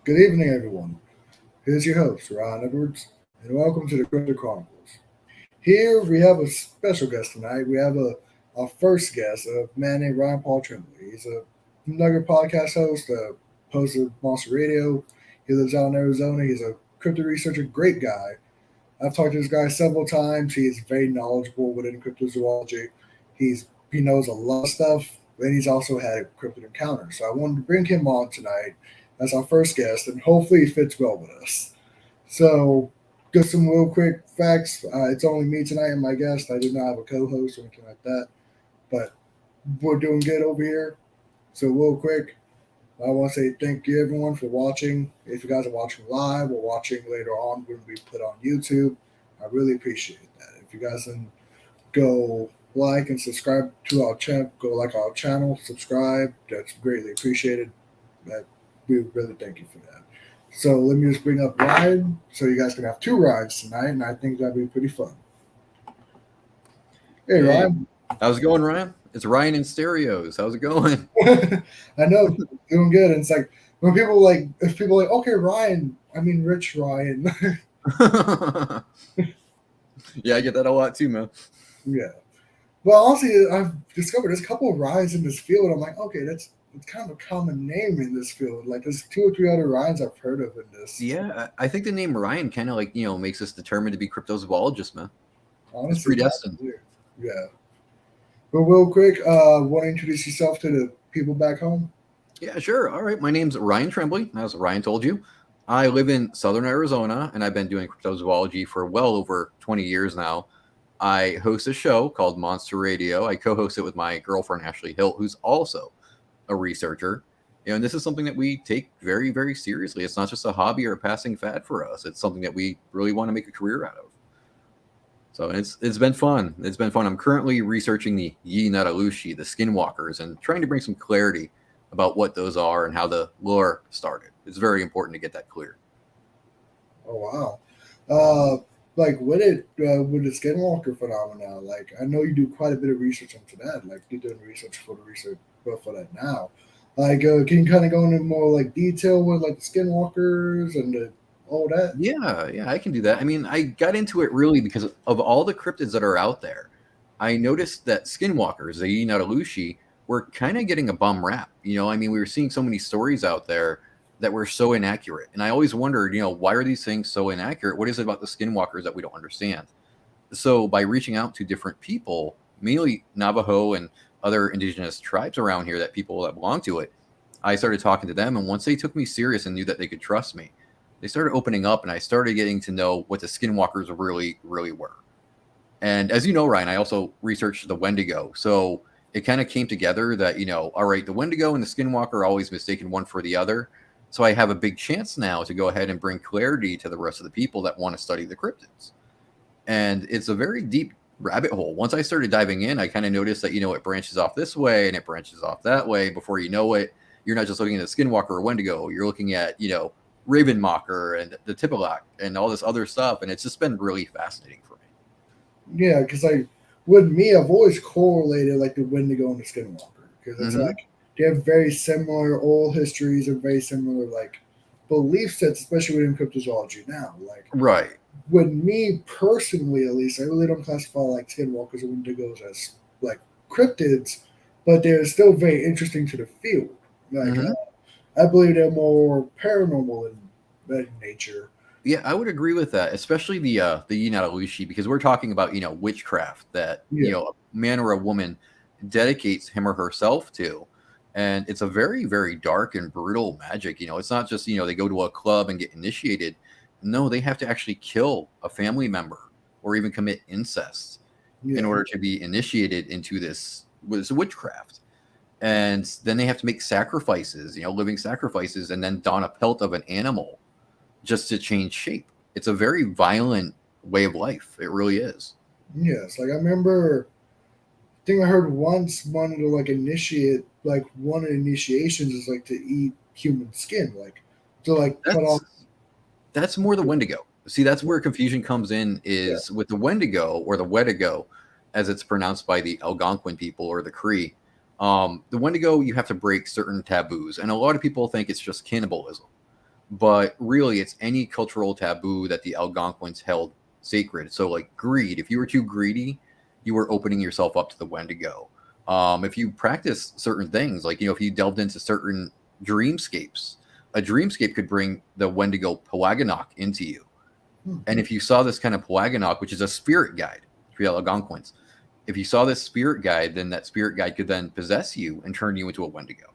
Good evening, everyone. Here's your host, Ryan Edwards, and welcome to the Cryptid Chronicles. Here we have a special guest tonight. We have our first guest, a man named Ryan Paul Tremblay. He's a nugget podcast host, host of Monster Radio. He lives out in Arizona. He's a cryptid researcher, great guy. I've talked to this guy several times. He is very knowledgeable within cryptozoology. He knows a lot of stuff, and he's also had a cryptid encounter. So I wanted to bring him on tonight as our first guest, and hopefully he fits well with us. So, just some real quick facts. It's only me tonight and my guest. I do not have a co-host or anything like that, but we're doing good over here. So, real quick, I want to say thank you everyone for watching. If you guys are watching live or watching later on when we put on YouTube, I really appreciate that. If you guys can go like and subscribe to our channel, go like our channel, subscribe. That's greatly appreciated. That we really thank you for that. So let me just bring up Ryan, so you guys can have two rides tonight, and I think that'd be pretty fun. Hey, Ryan. How's it going, Ryan? It's Ryan in Stereos. How's it going? I know, doing good. And it's like when if people are like, okay, Ryan, I mean Rich Ryan. Yeah, I get that a lot too, man. Yeah. Well, honestly, I've discovered there's a couple of Ryans in this field. I'm like, okay, it's kind of a common name in this field. Like, there's two or three other Ryans I've heard of in this. Yeah, I think the name Ryan kind of makes us determined to be cryptozoologists, man. Honestly, it's predestined. Yeah. But real quick, want to introduce yourself to the people back home? Yeah, sure. All right. My name's Ryan Tremblay, as Ryan told you. I live in southern Arizona, and I've been doing cryptozoology for well over 20 years now. I host a show called Monster Radio. I co-host it with my girlfriend, Ashley Hilt, who's also a researcher. And this is something that we take very, very seriously. It's not just a hobby or a passing fad for us. It's something that we really want to make a career out of. So it's been fun. It's been fun. I'm currently researching the Yee-Natalushi, the skinwalkers, and trying to bring some clarity about what those are and how the lore started. It's very important to get that clear. Oh, wow. Like with the skinwalker phenomenon, like I know you do quite a bit of research into that. Like you're doing research for that now. Like, can you kind of go into more like detail with like the skinwalkers and all that? Yeah, I can do that. I mean, I got into it really because of all the cryptids that are out there. I noticed that skinwalkers, the Yee-Natalushi, were kind of getting a bum rap. We were seeing so many stories out there that were so inaccurate. And I always wondered, why are these things so inaccurate? What is it about the skinwalkers that we don't understand? So by reaching out to different people, mainly Navajo and other indigenous tribes around here, that people that belong to it, I started talking to them. And once they took me serious and knew that they could trust me, they started opening up, and I started getting to know what the skinwalkers really, really were. And as you know, Ryan, I also researched the wendigo. So it kind of came together that, all right, the wendigo and the skinwalker are always mistaken one for the other. So I have a big chance now to go ahead and bring clarity to the rest of the people that want to study the cryptids. And it's a very deep rabbit hole. Once I started diving in, I kind of noticed that, it branches off this way and it branches off that way. Before you know it, you're not just looking at skinwalker or wendigo. You're looking at, Ravenmocker and the Tipalak and all this other stuff. And it's just been really fascinating for me. Yeah, because with me, I've always correlated like the wendigo and the skinwalker because it's like they have very similar old histories and very similar like belief sets, especially within cryptozoology now. Like, right. With me personally, at least, I really don't classify like skinwalkers or wendigos as like cryptids, but they're still very interesting to the field. Like, I believe they're more paranormal in nature. Yeah, I would agree with that, especially the Yee-Natalushi, because we're talking about witchcraft that a man or a woman dedicates him or herself to, and it's a very, very dark and brutal magic. It's not just they go to a club and get initiated. No, they have to actually kill a family member or even commit incest in order to be initiated into this witchcraft. And then they have to make sacrifices, living sacrifices, and then don a pelt of an animal just to change shape. It's a very violent way of life. It really is. Yes, like I remember, I think I heard once one to like initiate, like one of the initiations is like to eat human skin, like to like cut off. That's more the wendigo. See, that's where confusion comes in. Is with the wendigo or the wedigo, as it's pronounced by the Algonquin people or the Cree. The wendigo, you have to break certain taboos, and a lot of people think it's just cannibalism. but really it's any cultural taboo that the Algonquins held sacred. So like greed, if you were too greedy, you were opening yourself up to the Wendigo. If you practice certain things, like, if you delved into certain dreamscapes, a dreamscape could bring the Wendigo Pelagonok into you. And if you saw this kind of Pelagonok, which is a spirit guide for the Algonquins, if you saw this spirit guide, then that spirit guide could then possess you and turn you into a Wendigo.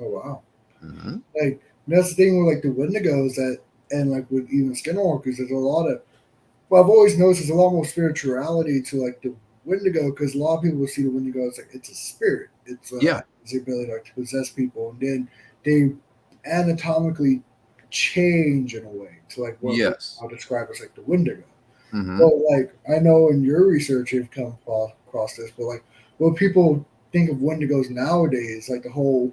Oh wow! Mm-hmm. Like that's the thing with like the Wendigos and like with even skinwalkers, there's a lot of. Well, I've always noticed there's a lot more spirituality to like the Wendigo because a lot of people will see the Wendigo as like it's a spirit. It's Yeah. It's the ability like, to possess people, and then they anatomically change in a way to like what Yes. I'll describe as like the Wendigo. Mm-hmm. But like I know in your research you've come across this, but like what people think of Wendigos nowadays, like the whole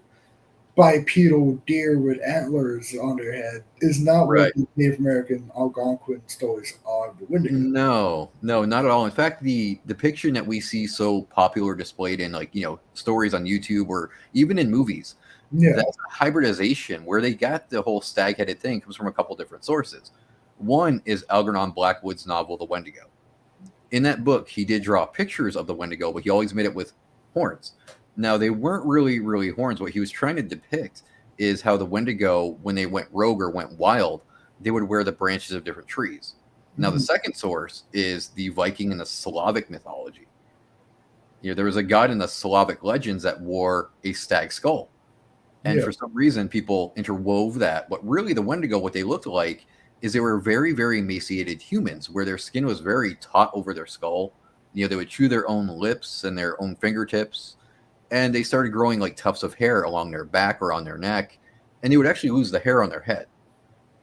bipedal deer with antlers on their head, is not Right. what the Native American Algonquin stories are of the Wendigo. No, not at all. In fact, the depiction that we see so popular displayed in like, stories on YouTube or even in movies, Yeah, that's a hybridization where they got the whole stag-headed thing comes from a couple different sources. One is Algernon Blackwood's novel, The Wendigo. In that book, he did draw pictures of the Wendigo, but he always made it with horns. Now, they weren't really horns. What he was trying to depict is how the Wendigo, when they went rogue or went wild, they would wear the branches of different trees. Now, the second source is the Viking and the Slavic mythology. There was a god in the Slavic legends that wore a stag skull. And for some reason, people interwove that. But really, the Wendigo, what they looked like is they were very, very emaciated humans where their skin was very taut over their skull. They would chew their own lips and their own fingertips. And they started growing like tufts of hair along their back or on their neck. And they would actually lose the hair on their head.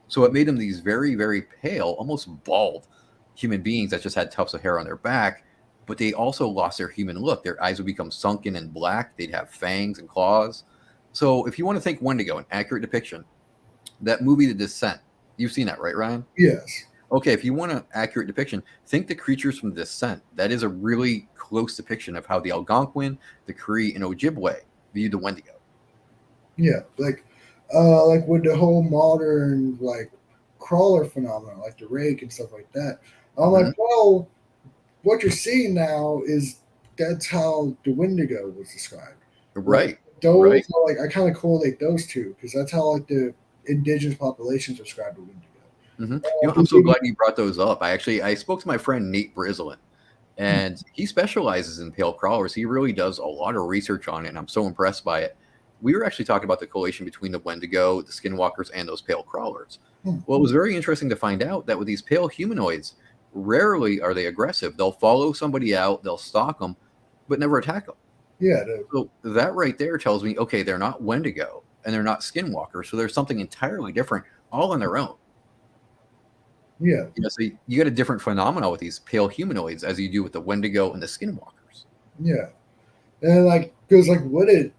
So it made them these very, very pale, almost bald human beings that just had tufts of hair on their back. But they also lost their human look. Their eyes would become sunken and black. They'd have fangs and claws. So if you want to think Wendigo, an accurate depiction, that movie, The Descent, you've seen that, right, Ryan? yes. Okay, if you want an accurate depiction, think the creatures from The Descent. That is a really close depiction of how the Algonquin, the Cree, and Ojibwe viewed the Wendigo. Yeah, like with the whole modern like crawler phenomenon, like the rake and stuff like that. I'm like, well, what you're seeing now is that's how the Wendigo was described. Right. Like, those right. are like I kind of correlate those two because that's how like the indigenous populations describe the Wendigo. I'm so glad you brought those up. I spoke to my friend Nate Brislin, and he specializes in pale crawlers. He really does a lot of research on it, and I'm so impressed by it. We were actually talking about the correlation between the Wendigo, the skinwalkers, and those pale crawlers. Well, it was very interesting to find out that with these pale humanoids, rarely are they aggressive. They'll follow somebody out, they'll stalk them, but never attack them. Yeah. So that right there tells me, okay, they're not Wendigo and they're not skinwalkers. So there's something entirely different, all on their own. Yeah. So you get a different phenomena with these pale humanoids as you do with the Wendigo and the skinwalkers. Yeah. And like, because like what it,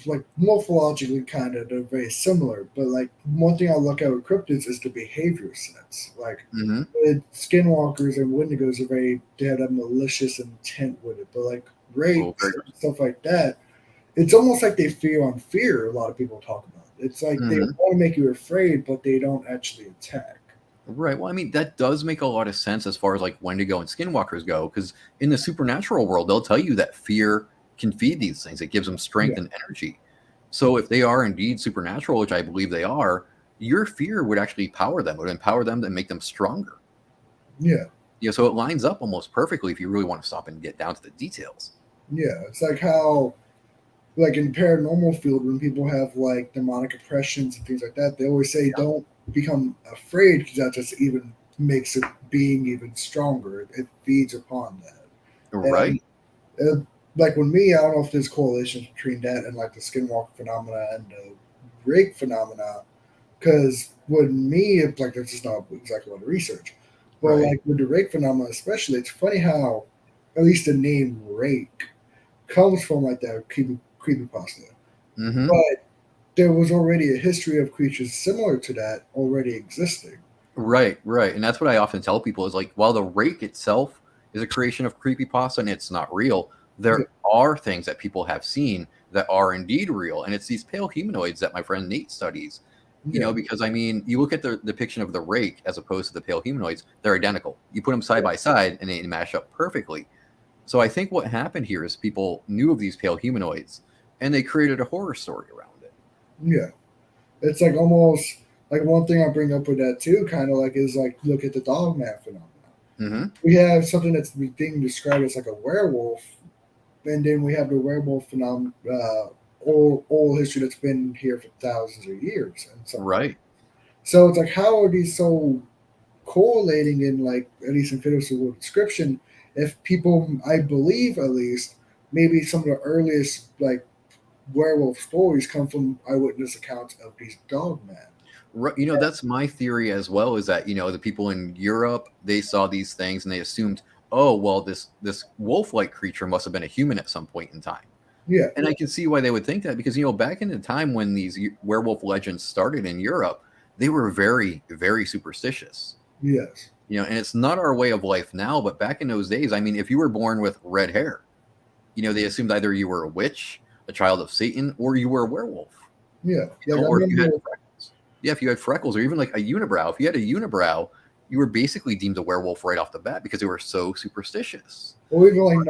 like morphologically kind of they're very similar, but like one thing I look at with cryptids is the behavior sense. Like skinwalkers and wendigos they have that malicious intent with it, but like rakes and stuff like that, it's almost like they fear on fear. A lot of people talk about it. It's like they want to make you afraid, but they don't actually attack. Right. Well, I mean, that does make a lot of sense as far as like Wendigo and skinwalkers go, because in the supernatural world, they'll tell you that fear can feed these things. It gives them strength and energy. So if they are indeed supernatural, which I believe they are, your fear would actually power them, would empower them and make them stronger. Yeah. So it lines up almost perfectly if you really want to stop and get down to the details. Yeah. It's like how, like in paranormal field, when people have like demonic oppressions and things like that, they always say don't become afraid because that just even makes it being even stronger. It feeds upon that. Right. And, like with me, I don't know if there's correlations between that and like the skinwalker phenomena and the rake phenomena. Because with me, it's like that's just not exactly what I research. But like with the rake phenomena, especially, it's funny how at least the name rake comes from like that creepypasta. But there was already a history of creatures similar to that already existing. Right. And that's what I often tell people is like, while the rake itself is a creation of creepypasta and it's not real, there are things that people have seen that are indeed real. And it's these pale humanoids that my friend Nate studies Yeah. because I mean, you look at the depiction of the rake as opposed to the pale humanoids, they're identical. You put them side by side and they mash up perfectly. So I think what happened here is people knew of these pale humanoids and they created a horror story around it. Yeah. It's like almost like one thing I bring up with that too, kind of like is like look at the dog man phenomenon. Hmm. We have something that's being described as like a werewolf, and then we have the werewolf phenomenon, old history that's been here for thousands of years and so on. Right. So it's like how are these so correlating in like at least in physical description? If people, I believe at least, maybe some of the earliest like werewolf stories come from eyewitness accounts of these dog men. Right. That's my theory as well, is that, the people in Europe, they saw these things and they assumed, oh, well, this wolf-like creature must have been a human at some point in time. Yeah, And I can see why they would think that because, back in the time when these werewolf legends started in Europe, they were very, very superstitious. yes, And it's not our way of life now, but back in those days, I mean, if you were born with red hair, they assumed either you were a witch, a child of Satan, or you were a werewolf. yeah. Like I Or if you had remember, freckles. Yeah, if you had freckles, or even like a unibrow. If you had a unibrow, you were basically deemed a werewolf right off the bat because they were so superstitious. or even like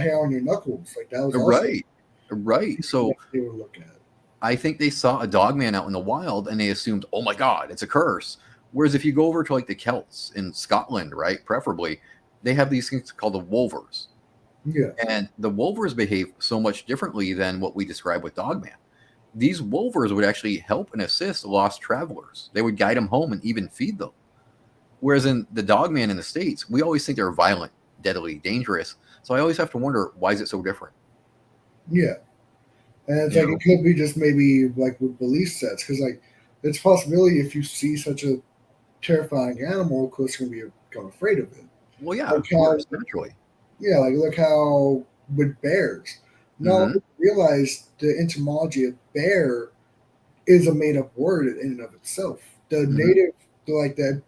hair on your knuckles, like that was also Right, right. So they would look at. I think they saw a dog man out in the wild and they assumed, oh my God, it's a curse. Whereas if you go over to like the Celts in Scotland, right, preferably, they have these things called the wolvers. Yeah, And the wolvers behave so much differently than what we describe with dogman. These wolvers would actually help and assist lost travelers. They would guide them home and even feed them. Whereas in the dogman in the States, we always think they're violent, deadly, dangerous. So I always have to wonder, why is it so different? yeah. And it's You like know? it could be just maybe like with belief sets, because like it's a possibility if you see such a terrifying animal, of course you're gonna become afraid of it. Well, yeah, Like of how, course, naturally. yeah, like look how with bears. No, Hmm. realize the etymology of bear is a made up word in and of itself. The Hmm. native, like that,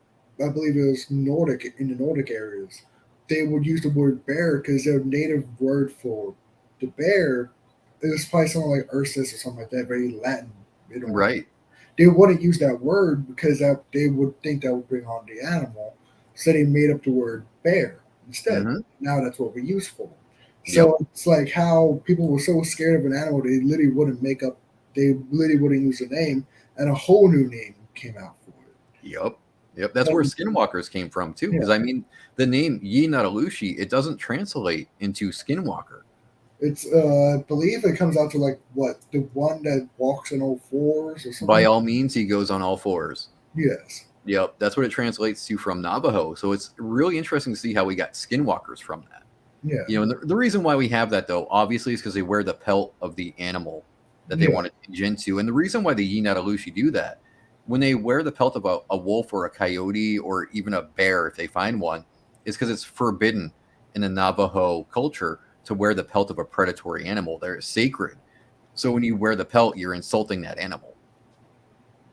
I believe it was Nordic in the Nordic areas. They would use the word bear because their native word for the bear, it was probably something like Ursus or something like that, very Latin. Right. They wouldn't use that word because that they would think that would bring on the animal. So they made up the word bear instead. Hmm. Now that's what we use for them. Yep. So it's like how people were so scared of an animal they literally wouldn't make up. They literally wouldn't use a name, and a whole new name came out for it. Yep. Yep. That's where And, skinwalkers came from too. yeah, Because I mean, the name Yi Natalushi, it doesn't translate into skinwalker. it's I believe it comes out to like what the one that walks in all fours or By something. all means, he goes on all fours. Yes. Yep, that's what it translates to from Navajo. So it's really interesting to see how we got skinwalkers from that. Yeah. And the reason why we have that, though, obviously, is because they wear the pelt of the animal that they Yeah. want to change into. And the reason why the Yinatalushi do that, when they wear the pelt of a wolf or a coyote or even a bear, if they find one, is because it's forbidden in the Navajo culture to wear the pelt of a predatory animal. They're sacred. So when you wear the pelt, you're insulting that animal.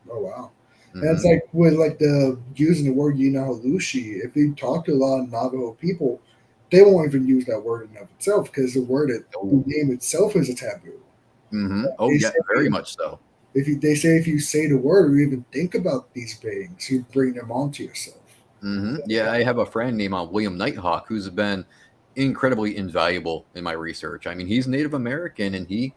Oh wow. And it's Hmm. like with like the using the word Lushi, if you talk to a lot of Navajo people, they won't even use that word in and of itself because the Oh, name itself is a taboo. oh, They yeah, say very much so. if you say the word or even think about these beings, you bring them onto yourself. Yeah, I have a friend named William Nighthawk who's been incredibly invaluable in my research. I mean, he's Native American and he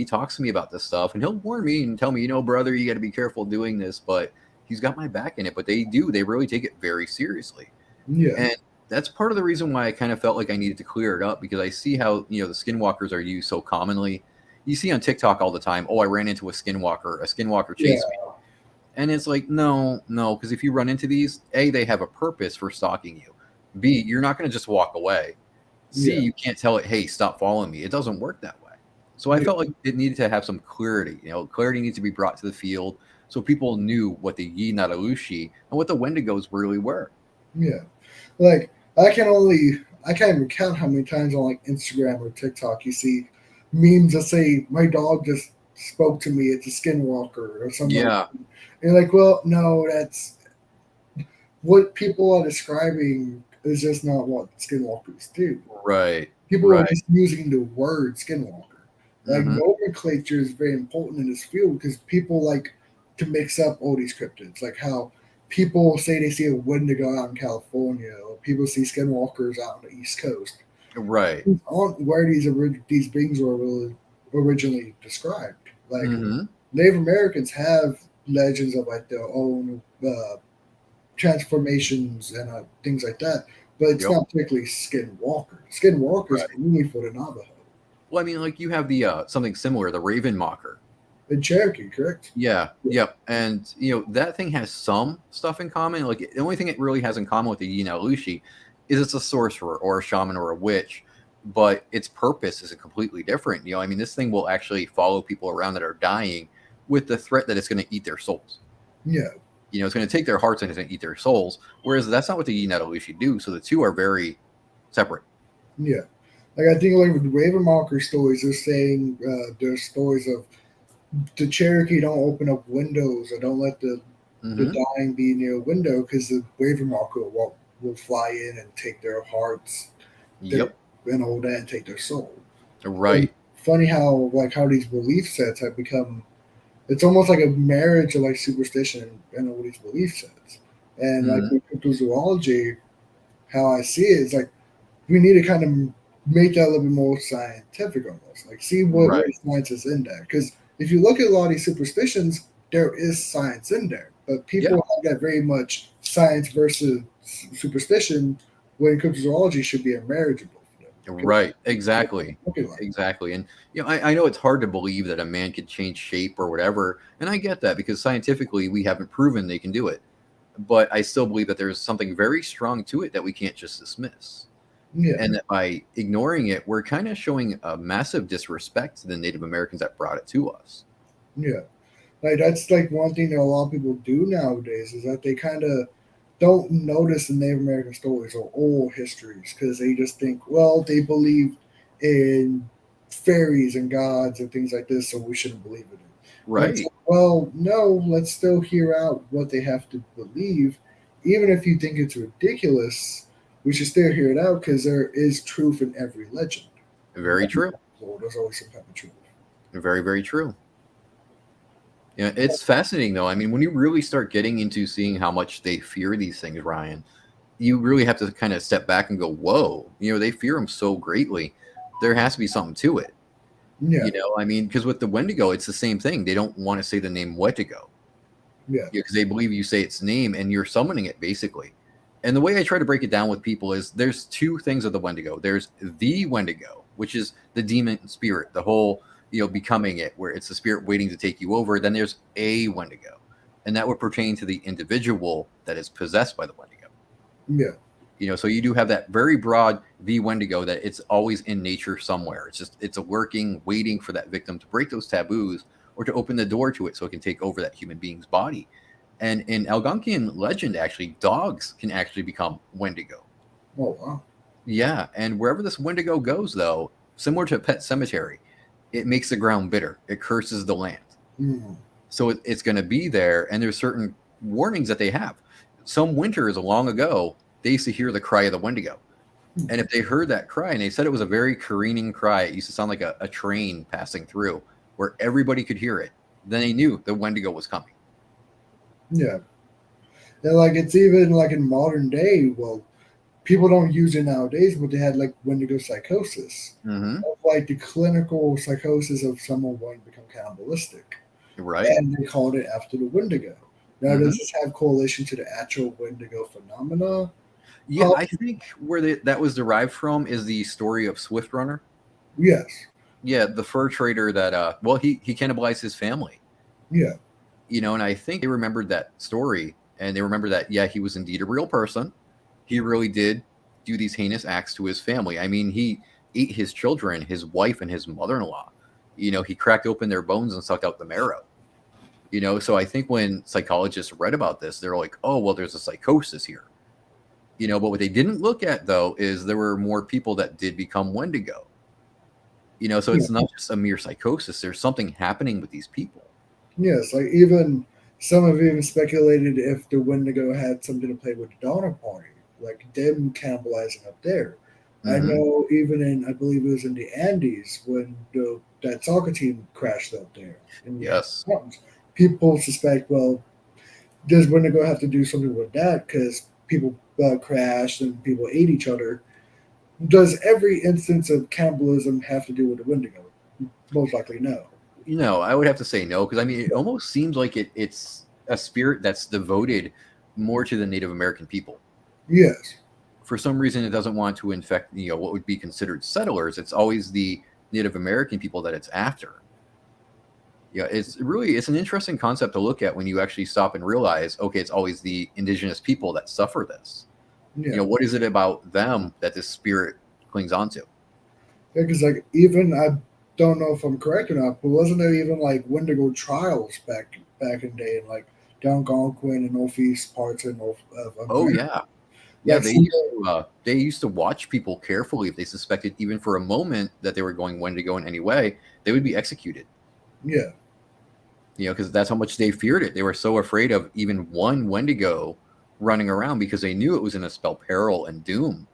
talks to me about this stuff and he'll warn me and tell me, brother, you got to be careful doing this, but he's got my back in it. But they really take it very seriously. Yeah, And that's part of the reason why I kind of felt like I needed to clear it up because I see how, the skinwalkers are used so commonly. You see on TikTok all the time, oh, I ran into a skinwalker yeah, chased me. And it's like, no, no, because if you run into these, A, they have a purpose for stalking you. B, you're not going to just walk away. C, yeah, you can't tell it, hey, stop following me. It doesn't work that way. So I yeah, felt like it needed to have some clarity. Clarity needs to be brought to the field so people knew what the Yi Natalushi and what the Wendigos really were. yeah. Like I can't even count how many times on like Instagram or TikTok you see memes that say my dog just spoke to me. It's a skinwalker or something like Yeah, that. And you're like, well, no, that's what people are describing is just not what skinwalkers do. right, People are right. just using the word skinwalker. Like Hmm. nomenclature is very important in this field because people like to mix up all these cryptids, like how people say they see a wendigo out in California, or people see skinwalkers out on the East Coast. Right. Aren't where these beings were really originally described. Like Hmm. Native Americans have legends of like their own transformations and things like that, but it's Yep. not particularly skinwalkers. Skinwalkers Right. are only for the Navajo Well, I mean, like you have the something similar, the Raven Mocker. and Cherokee, correct? Yeah, Yeah. yep. And that thing has some stuff in common. Like the only thing it really has in common with the Yinalushi is it's a sorcerer or a shaman or a witch, but its purpose is completely different. I mean, this thing will actually follow people around that are dying with the threat that it's going to eat their souls. Yeah, It's going to take their hearts and it's going to eat their souls. Whereas that's not what the Yinalushi do. So the two are very separate. yeah. Like I think like with the Ravenmocker stories, they're saying there's stories of the Cherokee don't open up windows or don't let the Hmm. dying be near a window because the Ravenmocker will fly in and take their hearts, their Yep. and all that, and take their soul. And Right. funny how these belief sets have become. It's almost like a marriage of like superstition and all these belief sets. And like Hmm. with cryptozoology, how I see it is like we need to kind of make that a little bit more scientific almost. Like see what Right. science is in there. Because if you look at a lot of these superstitions, there is science in there. But Yeah. people have that very much science versus superstition when cryptozoology should be a marriage of both of them. 'Cause Right. that's Exactly. looking like. Exactly. And I know it's hard to believe that a man could change shape or whatever, and I get that because scientifically we haven't proven they can do it. But I still believe that there's something very strong to it that we can't just dismiss. Yeah, And that by ignoring it, we're kind of showing a massive disrespect to the Native Americans that brought it to us. yeah. Like that's like one thing that a lot of people do nowadays is that they kind of don't notice the Native American stories or oral histories because they just think, well, they believe in fairies and gods and things like this, so we shouldn't believe in it. But it's Right. like, well, no, let's still hear out what they have to believe, even if you think it's ridiculous. We should still hear it out because there is truth in every legend. Very true. So there's always some type of truth. Very, very true. Yeah, it's fascinating though. I mean, when you really start getting into seeing how much they fear these things, Ryan, you really have to kind of step back and go, "Whoa!" They fear them so greatly. There has to be something to it. Yeah, I mean, because with the Wendigo, it's the same thing. They don't want to say the name Wendigo, yeah, because they believe you say its name and you're summoning it basically. And the way I try to break it down with people is there's two things of the Wendigo. There's the Wendigo, which is the demon spirit, the whole becoming it, where it's the spirit waiting to take you over. Then there's a Wendigo, and that would pertain to the individual that is possessed by the Wendigo. yeah, So you do have that very broad the Wendigo that it's always in nature somewhere. It's a lurking, waiting for that victim to break those taboos or to open the door to it so it can take over that human being's body. And in Algonquian legend, actually, dogs can actually become Wendigo. oh wow, Yeah, and wherever this Wendigo goes, though, similar to a pet cemetery, it makes the ground bitter. It curses the land. mm. So it's going to be there, and there's certain warnings that they have. Some winters long ago, they used to hear the cry of the Wendigo. And if they heard that cry, and they said it was a very careening cry, it used to sound like a train passing through where everybody could hear it, then they knew the Wendigo was coming. Yeah. And like it's even like in modern day, well, people don't use it nowadays, but they had like Wendigo psychosis, Hmm. like the clinical psychosis of someone wanting to become cannibalistic, Right. and they called it after the Wendigo. Now, Hmm. does this have correlation to the actual Wendigo phenomena? Yeah, I Possibly, think where that was derived from is the story of Swift Runner. yes, Yeah, the fur trader that well, he cannibalized his family. yeah, And I think they remembered that story, and they remember that yeah, he was indeed a real person. He really did do these heinous acts to his family. I mean, he ate his children, his wife, and his mother-in-law. He cracked open their bones and sucked out the marrow. So I think when psychologists read about this, they're like, oh, well, there's a psychosis here. But what they didn't look at though is there were more people that did become Wendigo. So yeah, it's not just a mere psychosis. There's something happening with these people. yes. Like even some have even speculated if the Wendigo had something to play with the Donner Party, like them cannibalizing up there. I Hmm. know even in I believe it was in the Andes when that soccer team crashed up there in the Andes Yes. Mountains. people suspect, well, does Wendigo have to do something with that? Because people crashed and people ate each other. Does every instance of cannibalism have to do with the Wendigo? Most likely, no. I would have to say no, because I mean, it almost seems like it's a spirit that's devoted more to the Native American people. Yes. For some reason, it doesn't want to infect, what would be considered settlers. It's always the Native American people that it's after. Yeah, it's an interesting concept to look at when you actually stop and realize, okay, it's always the indigenous people that suffer this. Yeah. What is it about them that this spirit clings onto? Yeah, because like even I don't know if I'm correct or not, but wasn't there even like Wendigo trials back in the day in like down Algonquin and northeast parts of North of Oh America? yeah, yeah. Like some, They used to watch people carefully if they suspected even for a moment that they were going Wendigo in any way, they would be executed. yeah, Because that's how much they feared it. They were so afraid of even one Wendigo running around because they knew it was going to spell peril and doom.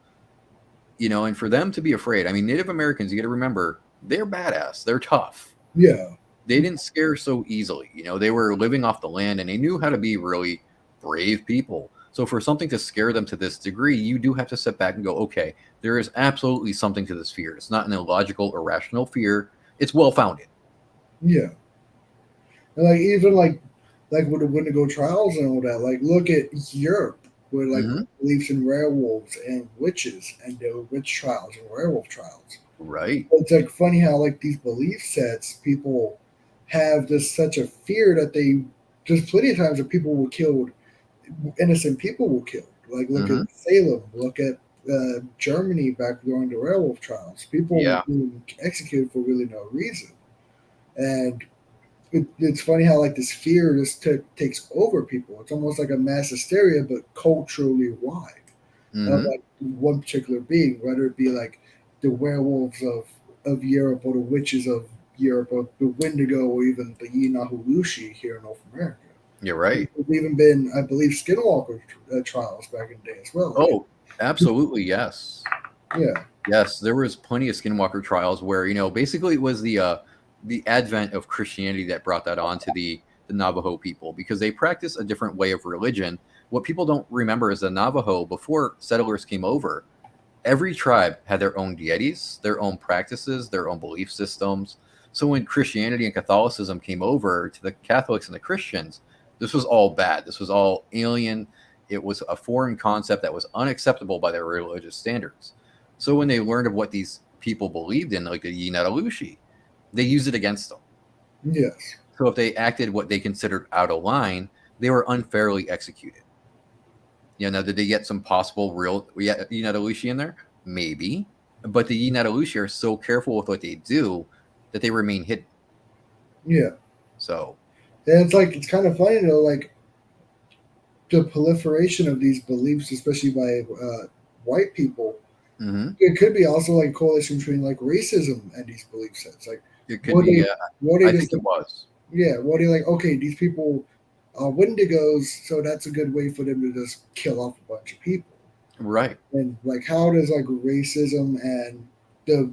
And for them to be afraid, I mean, Native Americans, you got to remember, they're badass. They're tough. yeah, They didn't scare so easily. They were living off the land and they knew how to be really brave people. So for something to scare them to this degree, you do have to step back and go, okay, there is absolutely something to this fear. It's not an illogical, irrational fear. It's well founded. yeah. And like even like with the Wendigo trials and all that, like look at Europe with like Hmm. beliefs in werewolves and witches and there were witch trials and werewolf trials. Right. It's like funny how like these belief sets people have just such a fear that they there's plenty of times that people were killed, innocent people were killed. Like look at Hmm. Salem, look at Germany back during the werewolf trials. People were Yeah. being executed for really no reason, and it's funny how like this fear just takes over people. It's almost like a mass hysteria, but culturally wide of Hmm. like one particular being, whether it be like the werewolves of Europe or the witches of Europe or the Wendigo or even the Yinahulushi here in North America. You're right. There's even been, I believe, skinwalker trials back in the day as well. Like, Oh, absolutely. Yes. yeah, Yes, there was plenty of skinwalker trials where basically it was the advent of Christianity that brought that on to the Navajo people because they practice a different way of religion. What people don't remember is the Navajo before settlers came over, every tribe had their own deities, their own practices, their own belief systems. So when Christianity and Catholicism came over to the Catholics and the Christians, this was all bad. This was all alien. It was a foreign concept that was unacceptable by their religious standards. So when they learned of what these people believed in, like the Yinatalushi, they used it against them. yes, So if they acted what they considered out of line, they were unfairly executed. Now, did they get some possible real Yinatalushi in there? Maybe. But the Yinatalushi are so careful with what they do that they remain hidden. yeah. So, And it's like it's kind of funny though, like the proliferation of these beliefs, especially by white people. mhm. It could be also like a correlation between like racism and these belief sets. Like, It could what be, they, what they I just think it was. yeah, what they like? Okay, these people are Wendigos, so that's a good way for them to just kill off a bunch of people. Right. And like, how does like racism and the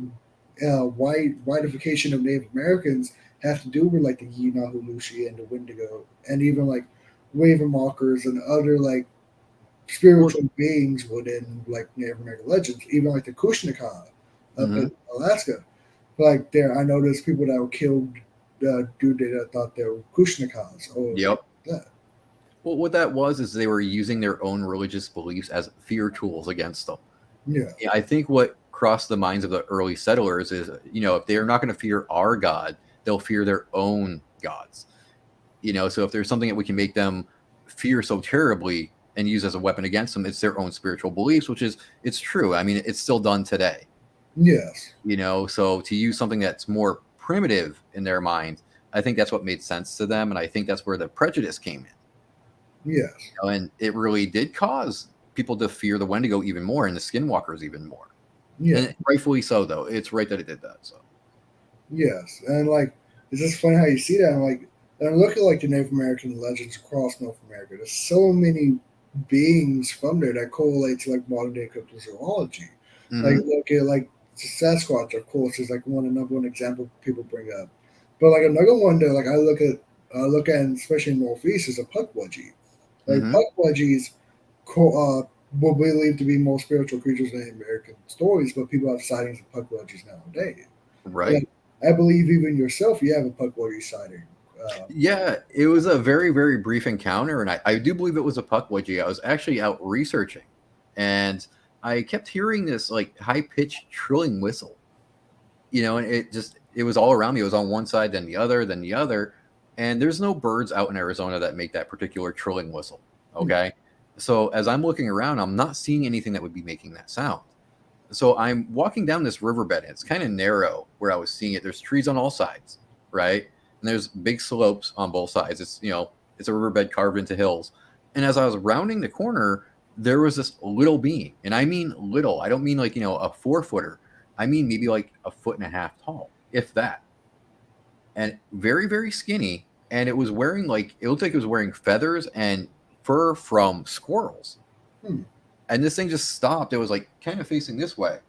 whiteification of Native Americans have to do with like the Yinahulushi and the Wendigo, and even like Ravenwalkers and other like Well, spiritual beings within like Native American legends, even like the Kushnaka up mhm. in Alaska. Like there, I know there's people that were killed due to that thought they were Kushnakas or Yep. that. Well, what that was is they were using their own religious beliefs as fear tools against them. Yeah, Yeah, I think what crossed the minds of the early settlers is, if they're not going to fear our God, they'll fear their own gods. So if there's something that we can make them fear so terribly and use as a weapon against them, it's their own spiritual beliefs, which is it's true. I mean, it's still done today. yes, So to use something that's more primitive in their minds, I think that's what made sense to them, and I think that's where the prejudice came in. yes, And it really did cause people to fear the Wendigo even more and the Skinwalkers even more. yeah, And rightfully so, though. It's right that it did that. So. yes. And like, it's just funny how you see that. And like, and look at like the Native American legends across North America. There's so many beings from there that correlate to like modern day cryptozoology. Like Hmm. look at like Sasquatch, of course, is like one another one example people bring up. But like another one that like I look at look at, especially in the Northeast, is a puckwudgie. Like Hmm. puckwudgies will believed to be more spiritual creatures than American stories, but people have sightings of puckwudgies nowadays. Right. Like I believe even yourself, you have a puckwudgie sighting. Yeah, it was a very, very brief encounter, and I do believe it was a puckwudgie. I was actually out researching, and I kept hearing this like high pitched trilling whistle. And it was all around me. It was on one side, then the other, and there's no birds out in Arizona that make that particular trilling whistle. Okay, so as I'm looking around, I'm not seeing anything that would be making that sound. So I'm walking down this riverbed, and it's kind of narrow where I was seeing it. There's trees on all sides, right? And there's big slopes on both sides. It's a riverbed carved into hills. And as I was rounding the corner, there was this little being. And I mean little. I don't mean like, a 4-footer. I mean maybe like a foot and a half tall, if that. And very, very skinny. And it looked like it was wearing feathers and fur from squirrels. Hmm. And this thing just stopped. It was like kind of facing this way.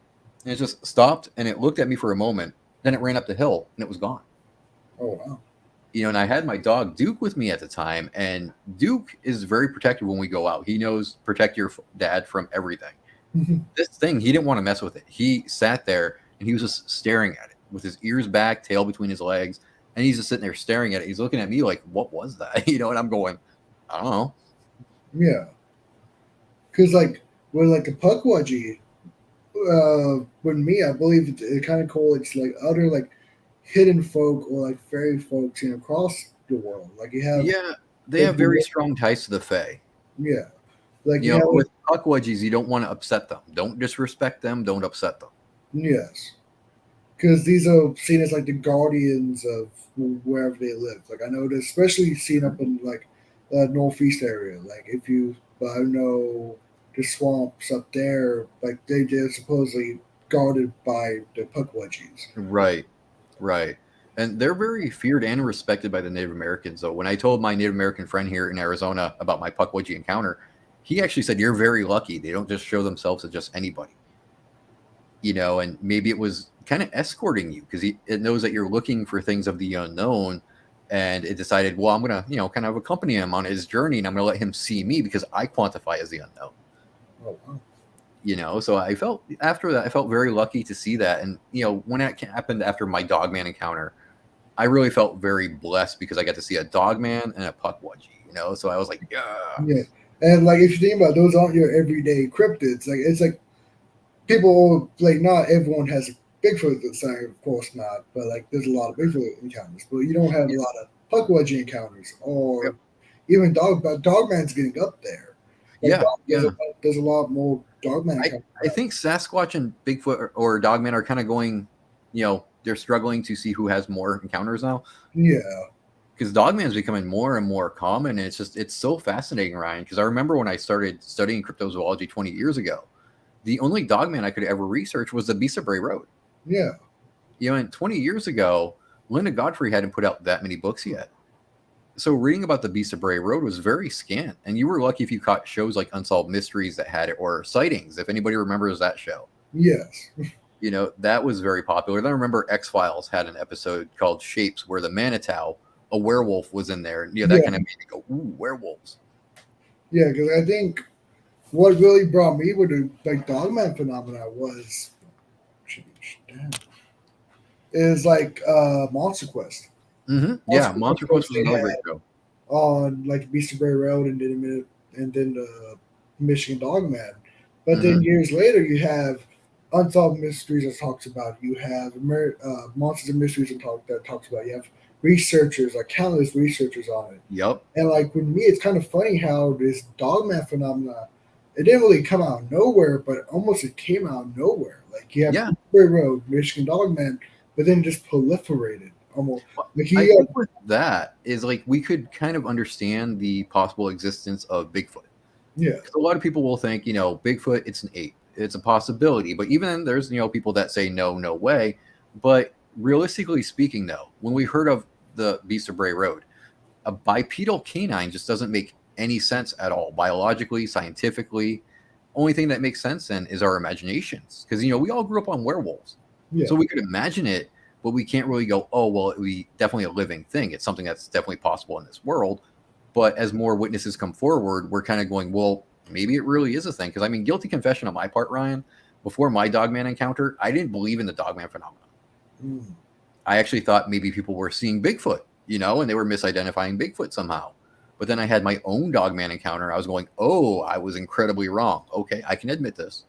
And it just stopped and it looked at me for a moment. Then it ran up the hill and it was gone. Oh wow. And I had my dog Duke with me at the time. And Duke is very protective when we go out. He knows protect your dad from everything. This thing, he didn't want to mess with it. He sat there and he was just staring at it with his ears back, tail between his legs. And he's just sitting there staring at it. He's looking at me like, what was that? And I'm going, I don't know. Yeah. Because like with like a puckwudgie, with me, I believe it kind of correlates like other like hidden folk or like fairy folks across the world. Like you have Yeah, they have very strong ties to the Fae. yeah, like you have With puckwudgies, you don't want to upset them. Don't disrespect them. Don't upset them. yes, because these are seen as like the guardians of wherever they live. Like I know this, especially seen up in like the northeast area. Like if you, I know the swamps up there, like they're supposedly guarded by the puckwudgies. Right, right. And they're very feared and respected by the Native Americans. So when I told my Native American friend here in Arizona about my puckwudgie encounter, he actually said, "You're very lucky. They don't just show themselves to just anybody." And maybe it was kind of escorting you because it knows that you're looking for things of the unknown, and it decided, well, I'm gonna, kind of accompany him on his journey, and I'm gonna let him see me because I quantify as the unknown. Oh wow. So I felt after that, I felt very lucky to see that, and when it happened after my dogman encounter, I really felt very blessed because I got to see a dogman and a puckwudgie. So I was like, yeah. Yeah, and like if you think about it, those aren't your everyday cryptids. Like it's like people like not everyone has a Bigfoot sign, of course not, but like there's a lot of Bigfoot encounters, but you don't have a lot of puckwudgie encounters or Yep. even dogman's getting up there. Like Yeah, yeah. there's a lot more dogman I, encounters. I think Sasquatch and Bigfoot or Dogman are kind of going, they're struggling to see who has more encounters now Yeah, because Dogman's becoming more and more common. And it's so fascinating, Ryan, because I remember when I started studying cryptozoology 20 years ago, the only Dogman I could ever research was the Beast of Bray Road. yeah, And 20 years ago, Linda Godfrey hadn't put out that many books yet. So reading about the Beast of Bray Road was very scant. And you were lucky if you caught shows like Unsolved Mysteries that had it, or Sightings, if anybody remembers that show. yes, That was very popular. Then I remember X-Files had an episode called Shapes where the Manitow, a werewolf, was in there. That Yeah. kind of made me go, ooh, werewolves. yeah. Because I think what really brought me with the like dogman phenomena was is like Monster Quest. Mm-hmm. Yeah, Monster Monster Quest Quest was another great show. on like Beast of Bray Road and then the Michigan Dogman. But Mm-hmm. then years later, you have Unsolved Mysteries that talks about. You have Monsters and Mysteries that talks about. You have researchers, like countless researchers on it. Yep. And like with me, it's kind of funny how this Dogman phenomena. It didn't really come out of nowhere, but almost it came out of nowhere. Like you have Yeah. Bray Road, Michigan Dogman, but then just proliferated almost. Like I think with that is like we could kind of understand the possible existence of Bigfoot. yeah, Because a lot of people will think, Bigfoot, it's an ape. It's a possibility. But even then, there's, people that say, no, no way. But realistically speaking, though, when we heard of the Beast of Bray Road, a bipedal canine just doesn't make any sense at all. Biologically, scientifically, only thing that makes sense then is our imaginations. Because, we all grew up on werewolves. yeah. So we could imagine it. but we can't really go, oh, well, it would be definitely a living thing. It's something that's definitely possible in this world. But as more witnesses come forward, we're kind of going, well, maybe it really is a thing. Because I mean, guilty confession on my part, Ryan, before my Dogman encounter, I didn't believe in the Dogman phenomenon. Mm. I actually thought maybe people were seeing Bigfoot, and they were misidentifying Bigfoot somehow. But then I had my own Dogman encounter. I was going, oh, I was incredibly wrong. Okay, I can admit this.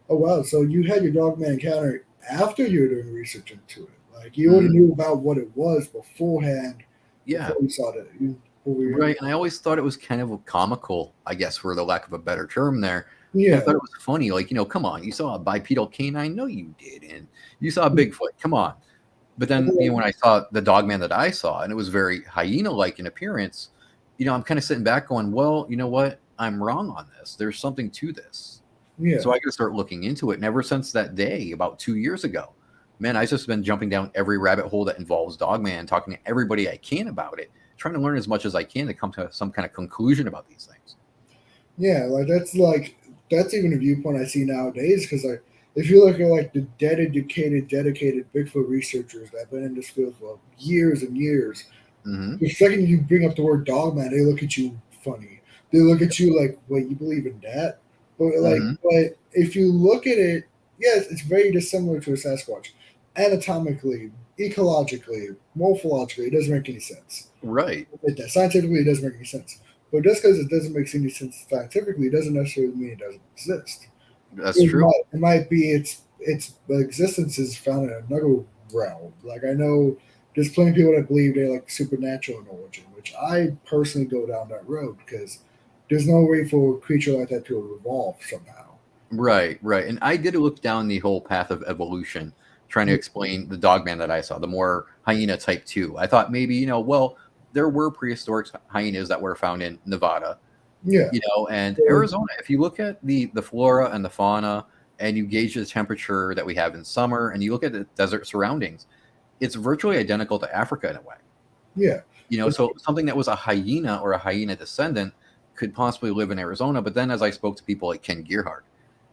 Oh wow! So you had your Dogman encounter after you were doing research into it. Like you already knew about what it was beforehand. Yeah. Before you saw that. Right. And I always thought it was kind of comical, I guess, for the lack of a better term there. Yeah. I thought it was funny. Like, come on, you saw a bipedal canine? No, you didn't. You saw a Bigfoot. Come on. But then, when I saw the Dogman that I saw, and it was very hyena-like in appearance, I'm kind of sitting back going, well, you know what? I'm wrong on this. There's something to this. Yeah. So I got to start looking into it. And ever since that day, about 2 years ago, man, I've just been jumping down every rabbit hole that involves Dogman, talking to everybody I can about it, trying to learn as much as I can to come to some kind of conclusion about these things. Yeah, that's even a viewpoint I see nowadays, because if you look at the dedicated Bigfoot researchers that have been in this field for years and years, the second you bring up the word Dogman, they look at you funny. They look at you like, wait, you believe in that? But but if you look at it, yes, it's very dissimilar to a Sasquatch. Anatomically, ecologically, morphologically, it doesn't make any sense. Right. Scientifically, it doesn't make any sense. But just because it doesn't make any sense scientifically, it doesn't necessarily mean it doesn't exist. That's true. It might be its existence is found in another realm. Like I know there's plenty of people that believe they're like supernatural in origin, which I personally go down that road because there's no way for a creature like that to evolve somehow. Right. And I did look down the whole path of evolution, trying to explain the Dogman that I saw, the more hyena type 2. I thought maybe, there were prehistoric hyenas that were found in Nevada. Yeah. And Arizona, if you look at the flora and the fauna and you gauge the temperature that we have in summer and you look at the desert surroundings, it's virtually identical to Africa in a way. Yeah. So something that was a hyena or a hyena descendant could possibly live in Arizona. But then as I spoke to people like Ken Gerhardt,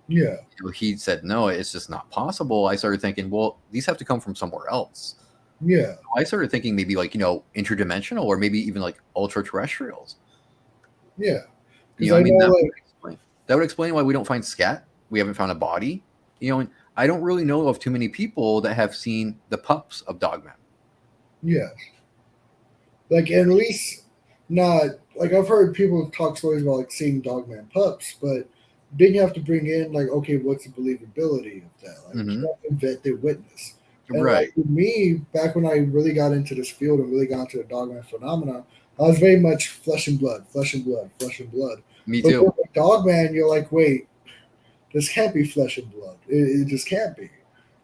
yeah, he said, no, it's just not possible. I started thinking, well, these have to come from somewhere else. Yeah. I started thinking maybe interdimensional or maybe even like ultra terrestrials. Yeah. That would explain why we don't find scat. We haven't found a body. And I don't really know of too many people that have seen the pups of Dogman. Yes. At least not I've heard people talk stories about seeing Dogman pups, but then you have to bring in okay, what's the believability of that? You have to vet the witness. And right. For me, back when I really got into this field and really got into the Dogman phenomena, I was very much flesh and blood. Me too. But with Dogman, you're like, wait, this can't be flesh and blood. It just can't be.